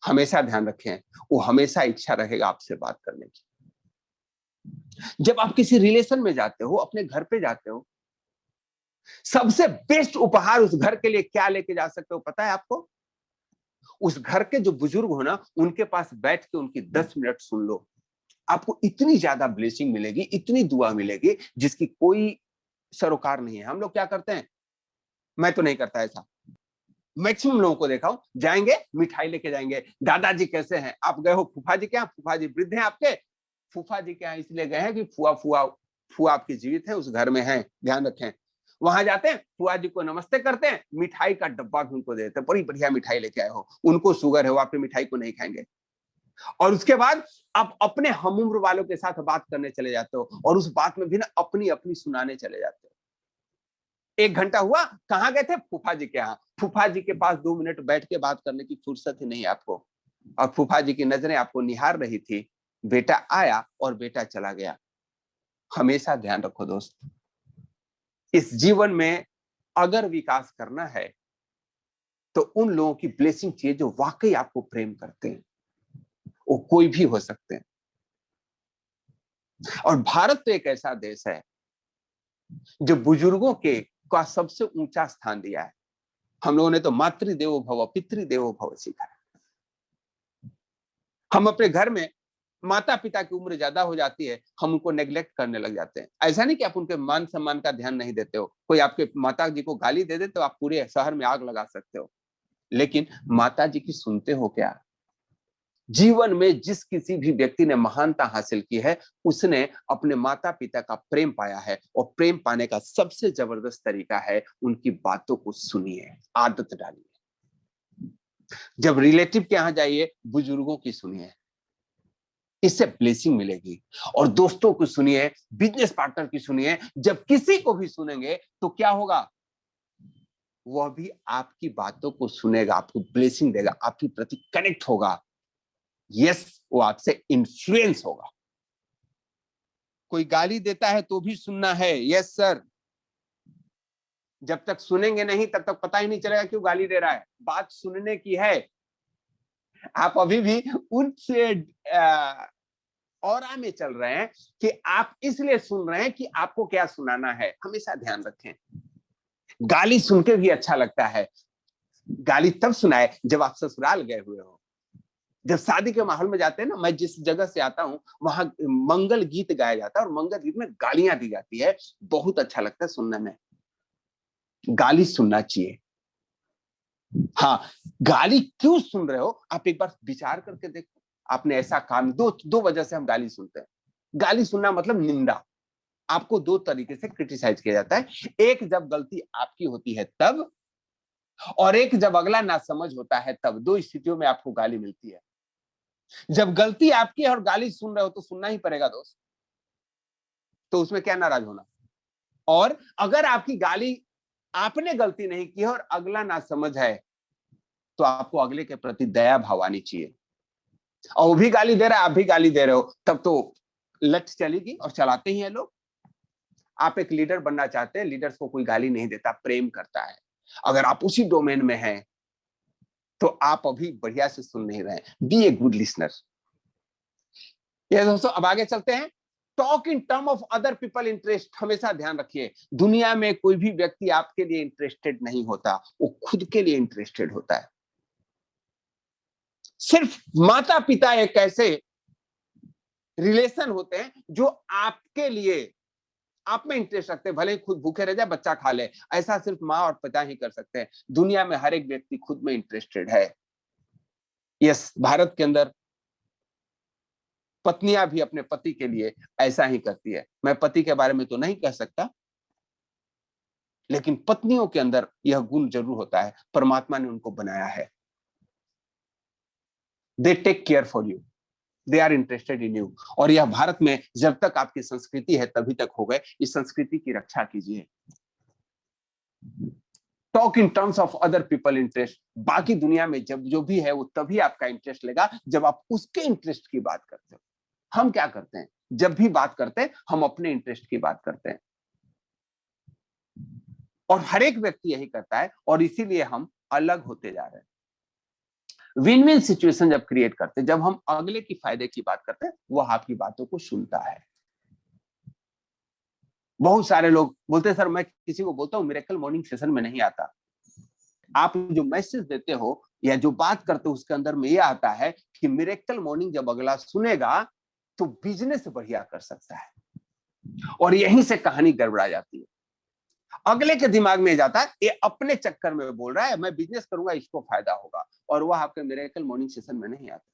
हमेशा ध्यान रखें, वो हमेशा इच्छा रहेगा आपसे बात करने की। जब आप किसी रिलेशन में जाते हो, अपने घर पे जाते हो, सबसे बेस्ट उपहार उस घर के लिए क्या लेके जा सकते हो पता है आपको? उस घर के जो बुजुर्ग हो ना, उनके पास बैठ के उनकी 10 मिनट सुन लो। आपको इतनी ज्यादा ब्लेसिंग मिलेगी, इतनी दुआ मिलेगी जिसकी कोई सरोकार नहीं है। हम लोग क्या करते हैं, मैं तो नहीं करता ऐसा, मैक्सिमम लोगों को देखा हूं, जाएंगे मिठाई लेके जाएंगे, दादाजी कैसे हैं, आप गए हो फूफा जी के यहाँ, फूफा जी वृद्ध हैं आपके, फूफा जी के यहाँ इसलिए गए हैं कि फुआ फुआ फुआ आपकी जीवित है, उस घर में है, ध्यान रखें। वहां जाते हैं, फुआ जी को नमस्ते करते हैं, मिठाई का डब्बा भी उनको देते हैं, बड़ी बढ़िया मिठाई लेके आए हो, उनको शुगर है, वो आपकी मिठाई को नहीं खाएंगे। और उसके बाद आप अपने हम उम्र वालों के साथ बात करने चले जाते हो और उस बात में भी ना अपनी अपनी सुनाने चले जाते हो। 1 घंटा हुआ, कहाँ गए थे? फूफा जी के यहाँ। फूफा जी के पास 2 मिनट बैठ के बात करने की फुर्सत ही नहीं आपको, और फूफा जी की नजरें आपको निहार रही थी। बेटा आया और बेटा चला गया। हमेशा ध्यान रखो दोस्त, इस जीवन में अगर विकास करना है तो उन लोगों की ब्लेसिंग चाहिए जो वाकई आपको प्रेम करते हैं। वो कोई भी हो सकते हैं। और भारत तो एक ऐसा देश है जो बुजुर्गों के का सबसे ऊंचा स्थान दिया है। हम लोगों ने तो मातृदेवो भव पितृदेवो भव सीखा है। हम अपने घर में माता पिता की उम्र ज्यादा हो जाती है, हम उनको नेग्लेक्ट करने लग जाते हैं। ऐसा नहीं कि आप उनके मान सम्मान का ध्यान नहीं देते हो। कोई आपके माता जी को गाली दे दे तो आप पूरे शहर में आग लगा सकते हो, लेकिन माता जी की सुनते हो क्या? जीवन में जिस किसी भी व्यक्ति ने महानता हासिल की है, उसने अपने माता पिता का प्रेम पाया है, और प्रेम पाने का सबसे जबरदस्त तरीका है उनकी बातों को सुनिए, आदत डालिए। जब रिलेटिव के यहां जाइए, बुजुर्गों की सुनिए, इससे ब्लेसिंग मिलेगी। और दोस्तों को सुनिए, बिजनेस पार्टनर की सुनिए। जब किसी को भी सुनेंगे तो क्या होगा? वह भी आपकी बातों को सुनेगा, आपको ब्लेसिंग देगा, आपके प्रति कनेक्ट होगा। यस, वो आपसे इन्फ्लुएंस होगा। कोई गाली देता है तो भी सुनना है। यस सर, जब तक सुनेंगे नहीं तब तक पता ही नहीं चलेगा क्यों गाली दे रहा है। बात सुनने की है। आप अभी भी उस ऑरा में चल रहे हैं कि आप इसलिए सुन रहे हैं कि आपको क्या सुनाना है। हमेशा ध्यान रखें, गाली सुन के भी अच्छा लगता है। गाली तब सुनाए जब आप ससुराल गए हुए हो, जब शादी के माहौल में जाते हैं ना। मैं जिस जगह से आता हूँ वहां मंगल गीत गाया जाता है और मंगल गीत में गालियां दी जाती है। बहुत अच्छा लगता है सुनने में। गाली सुनना चाहिए। हाँ, गाली क्यों सुन रहे हो आप एक बार विचार करके देखो। आपने ऐसा काम, दो दो वजह से हम गाली सुनते हैं। गाली सुनना मतलब निंदा। आपको दो तरीके से क्रिटिसाइज किया जाता है। एक, जब गलती आपकी होती है तब, और एक जब अगला नासमझ होता है तब। दो स्थितियों में आपको गाली मिलती है। जब गलती आपकी है और गाली सुन रहे हो तो सुनना ही पड़ेगा दोस्त, तो उसमें क्या नाराज होना। और अगर आपकी गाली, आपने गलती नहीं की है और अगला नासमझ है, तो आपको अगले के प्रति दया भाव आनी चाहिए। और वो भी गाली दे रहा है, आप भी गाली दे रहे हो, तब तो लठ चलेगी और चलाते ही हैं लोग। आप एक लीडर बनना चाहते हैं, लीडर्स को कोई गाली नहीं देता, प्रेम करता है। अगर आप उसी डोमेन में हैं तो आप अभी बढ़िया से सुन नहीं रहे हैं। Be a good listener. ये दोस्तों, अब आगे चलते हैं। Talk in term of other people interest. हमेशा ध्यान रखिए, दुनिया में कोई भी व्यक्ति आपके लिए इंटरेस्टेड नहीं होता, वो खुद के लिए इंटरेस्टेड होता है। सिर्फ माता पिता एक ऐसे रिलेशन होते हैं जो आपके लिए, आप में इंटरेस्ट रखते हैं। भले ही खुद भूखे रह जाए, बच्चा खा ले, ऐसा सिर्फ माँ और पिता ही कर सकते हैं। दुनिया में हर एक व्यक्ति खुद में इंटरेस्टेड है। यस, भारत के अंदर पत्नियां भी अपने पति के लिए ऐसा ही करती है। मैं पति के बारे में तो नहीं कह सकता, लेकिन पत्नियों के अंदर यह गुण जरूर होता है। परमात्मा ने उनको बनाया है। They take care for you, they are interested in you. और यह भारत में जब तक आपकी संस्कृति है तभी तक हो गए। इस संस्कृति की रक्षा कीजिए। Talk in terms of other people interest. बाकी दुनिया में जब जो भी है वो तभी आपका इंटरेस्ट लेगा जब आप उसके इंटरेस्ट की बात करते हो। हम क्या करते हैं, जब भी बात करते हैं हम अपने इंटरेस्ट की बात करते हैं, और हर एक व्यक्ति यही करता है, और इसीलिए हम अलग होते जा रहे हैं। विन विन सिचुएशन जब क्रिएट करते हैं, जब हम अगले की फायदे की बात करते हैं, वह आपकी बातों को सुनता है। बहुत सारे लोग बोलते हैं सर, मैं किसी को बोलता हूं मिरेकल मॉर्निंग सेशन में नहीं आता। आप जो मैसेज देते हो या जो बात करते हो उसके अंदर में यह आता है कि मिरेकल मॉर्निंग जब अगला सुनेगा तो बिजनेस बढ़िया कर सकता है, और यहीं से कहानी गड़बड़ा जाती है। अगले के दिमाग में जाता है ये अपने चक्कर में बोल रहा है, मैं बिजनेस करूंगा इसको फायदा होगा, और वह आपके मिरेकल मॉर्निंग सेशन में नहीं आता।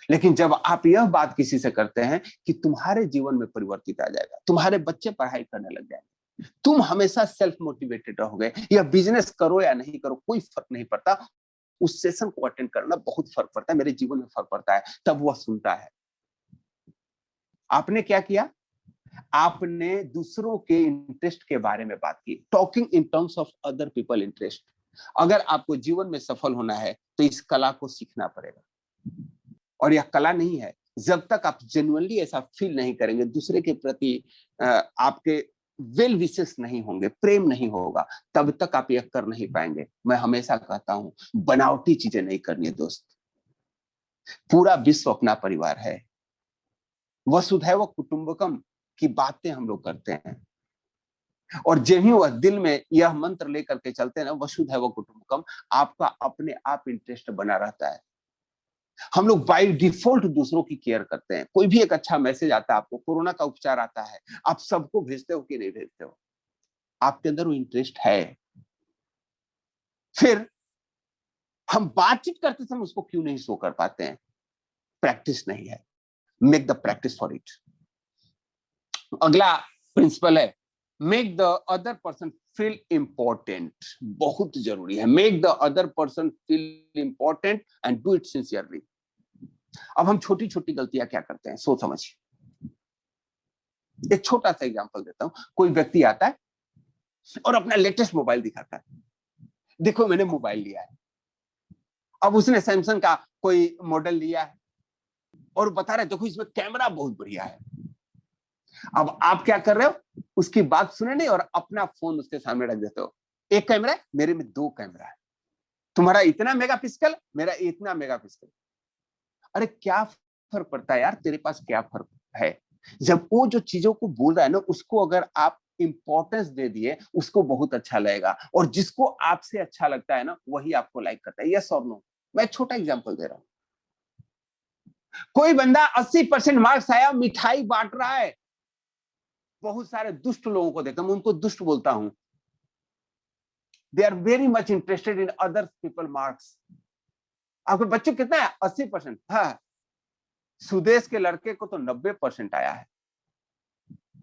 लेकिन जब आप यह बात किसी से करते हैं कि तुम्हारे जीवन में परिवर्तित आ जाएगा, तुम्हारे बच्चे पढ़ाई करने लग जाएंगे, तुम हमेशा सेल्फ मोटिवेटेड रहोगे, या बिजनेस करो या नहीं करो कोई फर्क नहीं पड़ता, उस सेशन को अटेंड करना बहुत फर्क पड़ता है, मेरे जीवन में फर्क पड़ता है। तब वह सुनता है। आपने क्या किया? आपने दूसरों के इंटरेस्ट के बारे में बात की, talking in terms of other people interest. अगर आपको जीवन में सफल होना है तो इस कला को सीखना पड़ेगा। और यह कला नहीं है, जब तक आप जेन्युइनली ऐसा फील नहीं करेंगे, दूसरे के प्रति आपके वेल विशेष नहीं होंगे, प्रेम नहीं होगा, तब तक आप यह कर नहीं पाएंगे। मैं हमेशा कहता हूं, बनावटी चीजें नहीं करनी है दोस्त। पूरा विश्व अपना परिवार है। वसुधैव कुटुंबकम की बातें हम लोग करते हैं, और जब ही वह दिल में यह मंत्र लेकर के चलते हैं ना, वसुधैव कुटुंबकम, आपका अपने आप इंटरेस्ट बना रहता है। हम लोग बाय डिफॉल्ट दूसरों की केयर करते हैं। कोई भी एक अच्छा मैसेज आता है, आपको कोरोना का उपचार आता है, आप सबको भेजते हो कि नहीं भेजते हो? आपके अंदर वो इंटरेस्ट है। फिर हम बातचीत करते समय उसको क्यों नहीं शो कर पाते हैं? प्रैक्टिस नहीं है। Make the practice for it. अगला प्रिंसिपल है, make the other person feel important. बहुत जरूरी है। Make the other person feel important and do it sincerely. अब हम छोटी छोटी गलतियां क्या करते हैं, सोच समझिए। एक छोटा सा एग्जांपल देता हूं। कोई व्यक्ति आता है और अपना लेटेस्ट मोबाइल दिखाता है, देखो मैंने मोबाइल लिया है। अब उसने सैमसंग का कोई मॉडल लिया है और बता रहे देखो इसमें कैमरा बहुत बढ़िया है। अब आप क्या कर रहे हो? उसकी बात सुने नहीं और अपना फोन उसके सामने रख देते हो। एक कैमरा है, मेरे में 2 कैमरा है। तुम्हारा इतना मेगापिक्सल, मेरा इतना मेगापिक्सल। अरे क्या फर्क पड़ता है यार, तेरे पास क्या फर्क है? जब वो जो चीजों को बोल रहा है ना, उसको अगर आप इंपॉर्टेंस दे दिए, उसको बहुत अच्छा लगेगा। और जिसको आपसे अच्छा लगता है ना, वही आपको लाइक करता है। यस और नो? मैं छोटा एग्जांपल दे रहा हूं। कोई बंदा 80% मार्क्स आया, मिठाई बांट रहा है। बहुत सारे दुष्ट लोगों को देखता हूं, उनको दुष्ट बोलता हूं। They are very much interested in other people marks. आपके बच्चों कितना है? 80%। हाँ, सुदेश के लड़के को तो 90% आया है।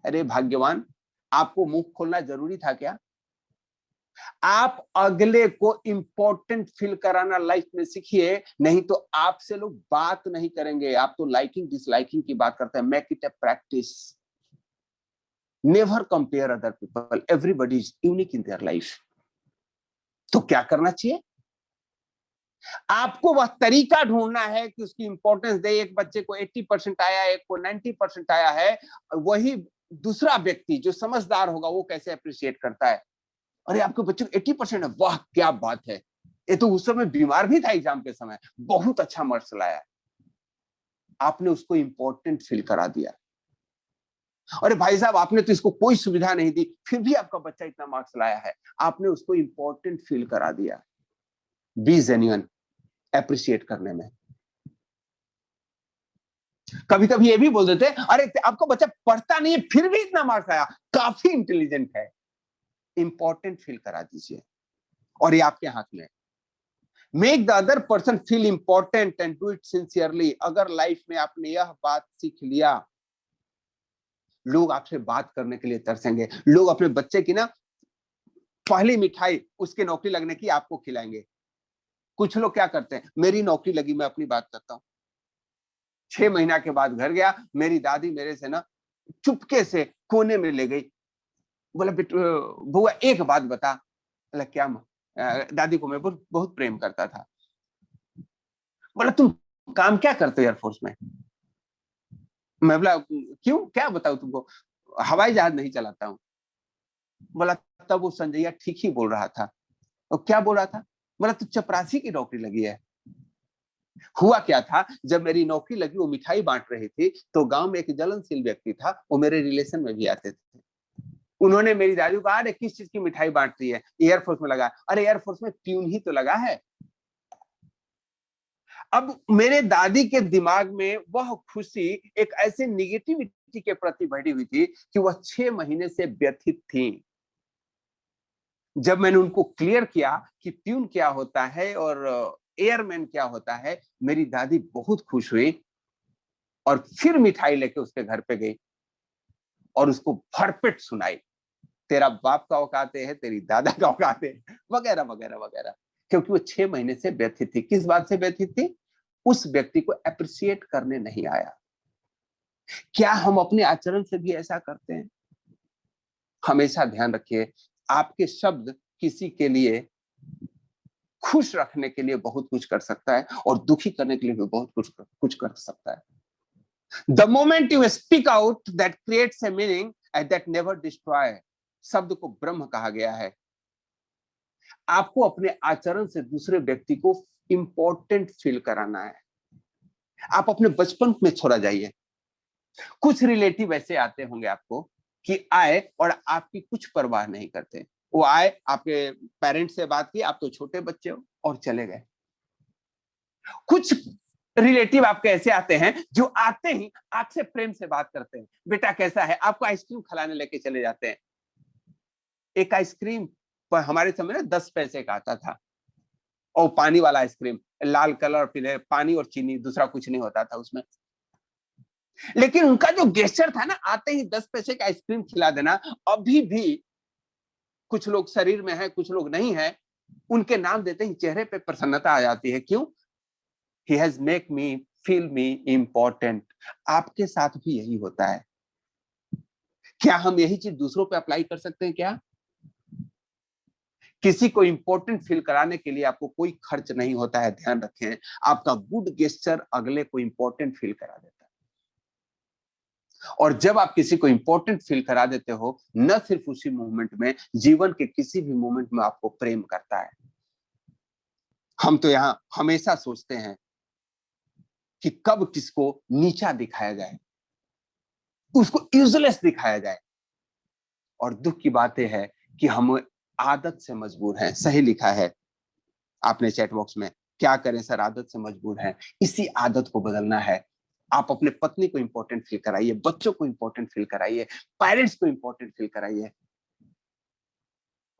अरे भाग्यवान, आपको मुंह खोलना जरूरी था क्या? आप अगले को इंपॉर्टेंट फील कराना लाइफ में सीखिए, नहीं तो आपसे लोग बात नहीं करेंगे। आप तो लाइकिंग डिसलाइकिंग की बात करते हैं। Make it A practice. Never compare other people. Everybody is unique in their life. तो क्या करना चाहिए? आपको वह तरीका ढूंढना है कि उसकी इंपॉर्टेंस दे। एक बच्चे को 80% आया, एक को 90% आया है, वही दूसरा व्यक्ति जो समझदार होगा वो कैसे अप्रिशिएट करता है। अरे आपके बच्चे को 80% है, वाह क्या बात है, ये तो उस समय बीमार भी था एग्जाम के समय, बहुत अच्छा मार्क्स लाया। आपने उसको इंपॉर्टेंट फील करा दिया। अरे भाई साहब, आपने तो इसको कोई सुविधा नहीं दी, फिर भी आपका बच्चा इतना मार्क्स लाया है। आपने उसको इंपॉर्टेंट फील करा दिया। बी जेन्युइन अप्रिशिएट करने में। कभी कभी ये भी बोल देते हैं, अरे आपका बच्चा पढ़ता नहीं है फिर भी इतना मार्क्स आया, काफी इंटेलिजेंट है। इंपॉर्टेंट फील करा दीजिए, और ये आपके हाथ में। Make the other person feel important and do it sincerely. अगर लाइफ में आपने यह बात सीख लिया, लोग आपसे बात करने के लिए तरसेंगे। लोग अपने बच्चे की ना पहली मिठाई उसके नौकरी लगने की आपको खिलाएंगे। कुछ लोग क्या करते हैं, मेरी नौकरी लगी, मैं अपनी बात करता हूं, 6 महीना के बाद घर गया, मेरी दादी मेरे से ना चुपके से कोने में ले गई। बोला बुआ एक बात बता। बोला क्या मां? दादी को मैं बहुत प्रेम करता था। बोला तुम काम क्या करते हो एयरफोर्स में? मैं बोला क्यों, क्या बताऊं तुमको? हवाई जहाज नहीं चलाता हूं। बोला तब वो संजैया ठीक ही बोल रहा था। और क्या बोल रहा था? बोला तू चपरासी की नौकरी लगी है। हुआ क्या था, जब मेरी नौकरी लगी, वो मिठाई बांट रही थी, तो गांव में एक जलनशील व्यक्ति था, वो मेरे रिलेशन में भी आते थे। उन्होंने मेरी दादी को कहा, अरे किस चीज की मिठाई बांट रही है? एयरफोर्स में लगा। अरे एयरफोर्स में प्यून ही तो लगा है। अब मेरे दादी के दिमाग में वह खुशी एक ऐसे निगेटिविटी के प्रति भरी हुई थी कि वह 6 महीने से व्यथित थी। जब मैंने उनको क्लियर किया कि प्यून क्या होता है और एयरमैन क्या होता है, मेरी दादी बहुत खुश हुई और फिर मिठाई लेके उसके घर पे गई और उसको भरपेट सुनाई, तेरा बाप का औकात है, तेरी दादा का औकात है, वगैरह वगैरह वगैरह। क्योंकि वो 6 महीने से व्यथित थी। किस बात से व्यथित थी? उस व्यक्ति को अप्रिशिएट करने नहीं आया। क्या हम अपने आचरण से भी ऐसा करते हैं? हमेशा ध्यान रखिए, आपके शब्द किसी के लिए खुश रखने के लिए बहुत कुछ कर सकता है और दुखी करने के लिए भी बहुत कुछ कर सकता है। The moment you speak out, that creates a meaning and that never destroy. शब्द को ब्रह्म कहा गया है। आपको अपने आचरण से दूसरे व्यक्ति को इंपॉर्टेंट फील कराना है। आप अपने बचपन में छोड़ा जाइए। कुछ रिलेटिव ऐसे आते होंगे आपको कि आए और आपकी कुछ परवाह नहीं करते। वो आए, आपके पेरेंट्स से बात की, आप तो छोटे बच्चे हो, और चले गए। कुछ रिलेटिव आपके ऐसे आते हैं जो आते ही आपसे प्रेम से बात करते हैं, बेटा कैसा है, आपको आइसक्रीम खिलाने लेके चले जाते हैं। एक आइसक्रीम पर हमारे समय ना 10 पैसे का आता था, और पानी वाला आइसक्रीम, लाल कलर, पीले, पानी और चीनी, दूसरा कुछ नहीं होता था उसमें। लेकिन उनका जो गेस्चर था ना, आते ही 10 पैसे का आइसक्रीम खिला देना, अभी भी कुछ लोग शरीर में है, कुछ लोग नहीं है, उनके नाम देते ही चेहरे पे प्रसन्नता आ जाती है। क्यों? He has make me feel me important. आपके साथ भी यही होता है। क्या हम यही चीज दूसरों पे अप्लाई कर सकते हैं क्या? किसी को इंपॉर्टेंट फील कराने के लिए आपको कोई खर्च नहीं होता है, ध्यान रखें। आपका गुड गेस्चर अगले को इंपॉर्टेंट फील करा देता है। और जब आप किसी को इंपॉर्टेंट फील करा देते हो, न सिर्फ उसी मोमेंट में, जीवन के किसी भी मोमेंट में आपको प्रेम करता है। हम तो यहां हमेशा सोचते हैं कि कब किसको नीचा दिखाया जाए, उसको यूजलेस दिखाया जाए। और दुख की बात यह है कि हम आदत से मजबूर हैं। सही लिखा है आपने चैट बॉक्स में। क्या करें सर, आदत से मजबूर हैं। इसी आदत को बदलना है। आप अपने पत्नी को इंपॉर्टेंट फील कराइए, बच्चों को इंपॉर्टेंट फील कराइए, पेरेंट्स को इंपॉर्टेंट फील कराइए,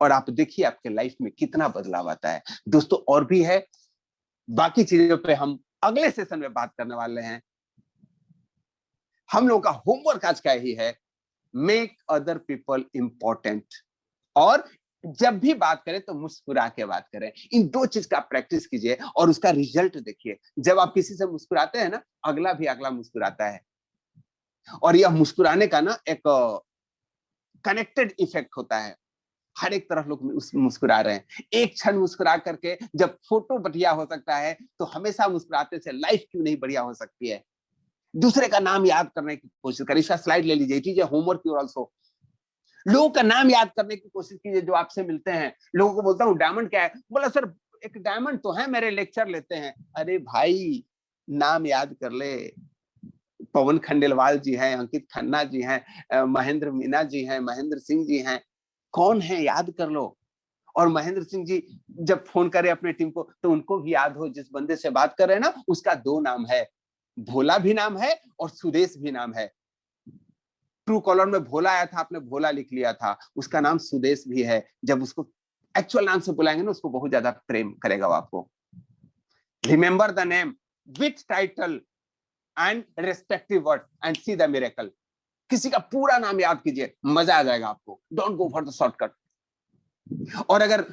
और आप देखिए आपके लाइफ में कितना बदलाव आता है। दोस्तों और भी है, बाकी चीजों पे हम अगले सेशन में बात करने वाले हैं। हम लोगों का होमवर्क आज का ही है, मेक अदर पीपल इंपॉर्टेंट। और जब भी बात करें तो मुस्कुरा के बात करें। इन दो चीज का प्रैक्टिस कीजिए और उसका रिजल्ट देखिए। जब आप किसी से मुस्कुराते हैं ना, अगला भी अगला मुस्कुराता है, और यह मुस्कुराने का ना एक कनेक्टेड इफेक्ट होता है। हर एक तरफ लोग मुस्कुरा रहे हैं। एक क्षण मुस्कुरा करके जब फोटो बढ़िया हो सकता है, तो हमेशा मुस्कुराते से लाइफ क्यों नहीं बढ़िया हो सकती है। दूसरे का नाम याद करने की कोशिश करिए। इसका स्लाइड ले लीजिए, it is homework for also. लोगों का नाम याद करने की कोशिश कीजिए जो आपसे मिलते हैं। लोगों को बोलता हूँ डायमंड क्या है, बोला सर एक डायमंड तो है, मेरे लेक्चर लेते हैं। अरे भाई, नाम याद कर ले। पवन खंडेलवाल जी हैं, अंकित खन्ना जी हैं, महेंद्र मीना जी हैं, महेंद्र सिंह जी हैं। कौन है, याद कर लो। और महेंद्र सिंह जी जब फोन करे अपने टीम को, तो उनको भी याद हो, जिस बंदे से बात कर रहे हैं ना, उसका 2 नाम है। भोला भी नाम है और सुदेश भी नाम है। ट्रू कॉलर में भोला आया था, आपने भोला लिख लिया था, उसका नाम सुदेश भी है। जब उसको एक्चुअल नाम से बुलाएंगे ना, उसको बहुत ज्यादा प्रेम करेगा वो आपको। Remember the name with title and respective word and see the miracle. किसी का पूरा नाम याद कीजिए, मजा आ जाएगा आपको। Don't go for the shortcut. और अगर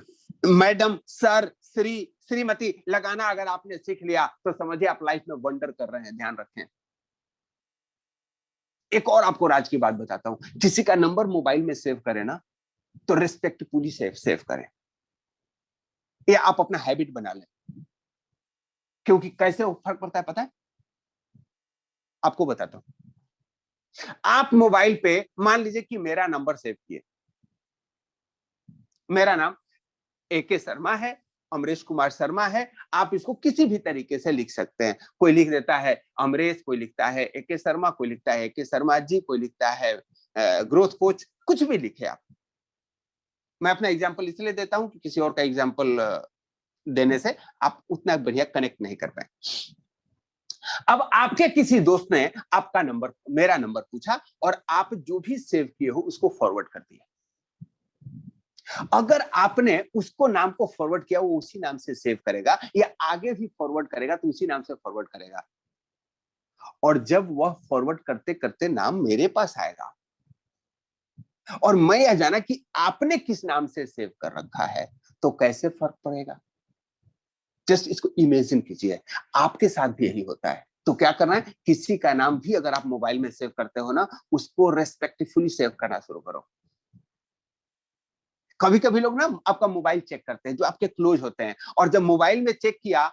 मैडम, सर, श्री, श्रीमती लगाना अगर आपने सीख लिया, तो समझिए आप लाइफ में वंडर कर रहे हैं। ध्यान रखें। एक और आपको राज की बात बताता हूं, किसी का नंबर मोबाइल में सेव करें ना, तो रिस्पेक्टफुली सेव करें। ये आप अपना हैबिट बना लें। क्योंकि कैसे फर्क पड़ता है पता है? आपको बताता हूं। आप मोबाइल पे मान लीजिए कि मेरा नंबर सेव किए, मेरा नाम AK शर्मा है, अमरेश कुमार शर्मा है। आप इसको किसी भी तरीके से लिख सकते हैं। कोई लिख देता है अमरेश, कोई लिखता है AK शर्मा, कोई लिखता है AK शर्मा जी, कोई लिखता है ग्रोथ कोच, कुछ भी लिखे आप। मैं अपना एग्जांपल इसलिए देता हूं कि किसी और का एग्जांपल देने से आप उतना बढ़िया कनेक्ट नहीं कर पाए। अब आपके किसी दोस्त ने आपका नंबर, मेरा नंबर पूछा, और आप जो भी सेव किए हो उसको फॉरवर्ड कर दिया। अगर आपने उसको नाम को फॉरवर्ड किया, वो उसी नाम से सेव करेगा, या आगे भी फॉरवर्ड करेगा तो उसी नाम से फॉरवर्ड करेगा। और जब वह फॉरवर्ड करते करते नाम मेरे पास आएगा, और मैं यह जाना कि आपने किस नाम से सेव कर रखा है, तो कैसे फर्क पड़ेगा। जस्ट इसको इमेजिन कीजिए, आपके साथ भी यही होता है। तो क्या करना है, किसी का नाम भी अगर आप मोबाइल में सेव करते हो ना, उसको रेस्पेक्टफुली सेव करना शुरू करो। कभी कभी लोग ना आपका मोबाइल चेक करते हैं, जो आपके क्लोज होते हैं, और जब मोबाइल में चेक किया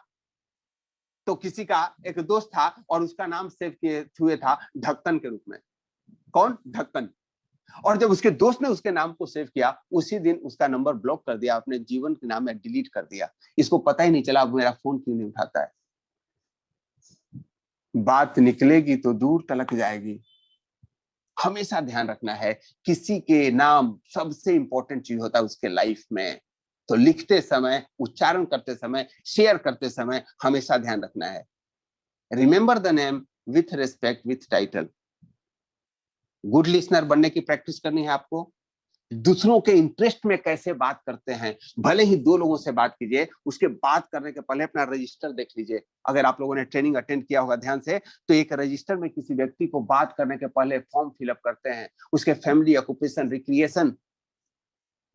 तो किसी का एक दोस्त था और उसका नाम सेव किए हुए था ढक्कन के रूप में। कौन? ढक्कन। और जब उसके दोस्त ने उसके नाम को सेव किया, उसी दिन उसका नंबर ब्लॉक कर दिया, अपने जीवन के नाम में डिलीट कर दिया। इसको पता ही नहीं चला अब मेरा फोन क्यों नहीं उठाता है। बात निकलेगी तो दूर तलक जाएगी। हमेशा ध्यान रखना है, किसी के नाम सबसे इंपॉर्टेंट चीज होता है उसके लाइफ में। तो लिखते समय, उच्चारण करते समय, शेयर करते समय हमेशा ध्यान रखना है, remember the name with respect with title. Good listener बनने की प्रैक्टिस करनी है आपको। दूसरों के इंटरेस्ट में कैसे बात करते हैं, भले ही दो लोगों से बात कीजिए, उसके बात करने के पहले अपना रजिस्टर देख लीजिए। अगर आप लोगों ने ट्रेनिंग अटेंड किया होगा ध्यान से, तो एक रजिस्टर में किसी व्यक्ति को बात करने के पहले फॉर्म फिलअप करते हैं, उसके फैमिली, ऑक्यूपेशन, रिक्रिएशन,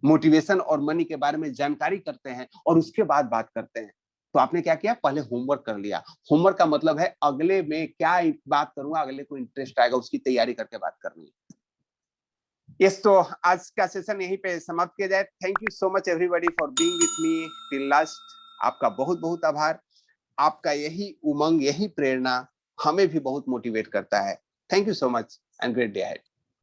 मोटिवेशन और मनी के बारे में जानकारी करते हैं, और उसके बाद बात करते हैं। तो आपने क्या किया, पहले होमवर्क कर लिया। होमवर्क का मतलब है अगले में क्या बात करूंगा, अगले को इंटरेस्ट आएगा, उसकी तैयारी करके बात करनी है। यस, तो आज का सेशन यहीं पे समाप्त किया जाए। Thank you so much everybody for being with me till last. आपका बहुत बहुत आभार। आपका यही उमंग, यही प्रेरणा हमें भी बहुत मोटिवेट करता है। Thank you so much and great day ahead.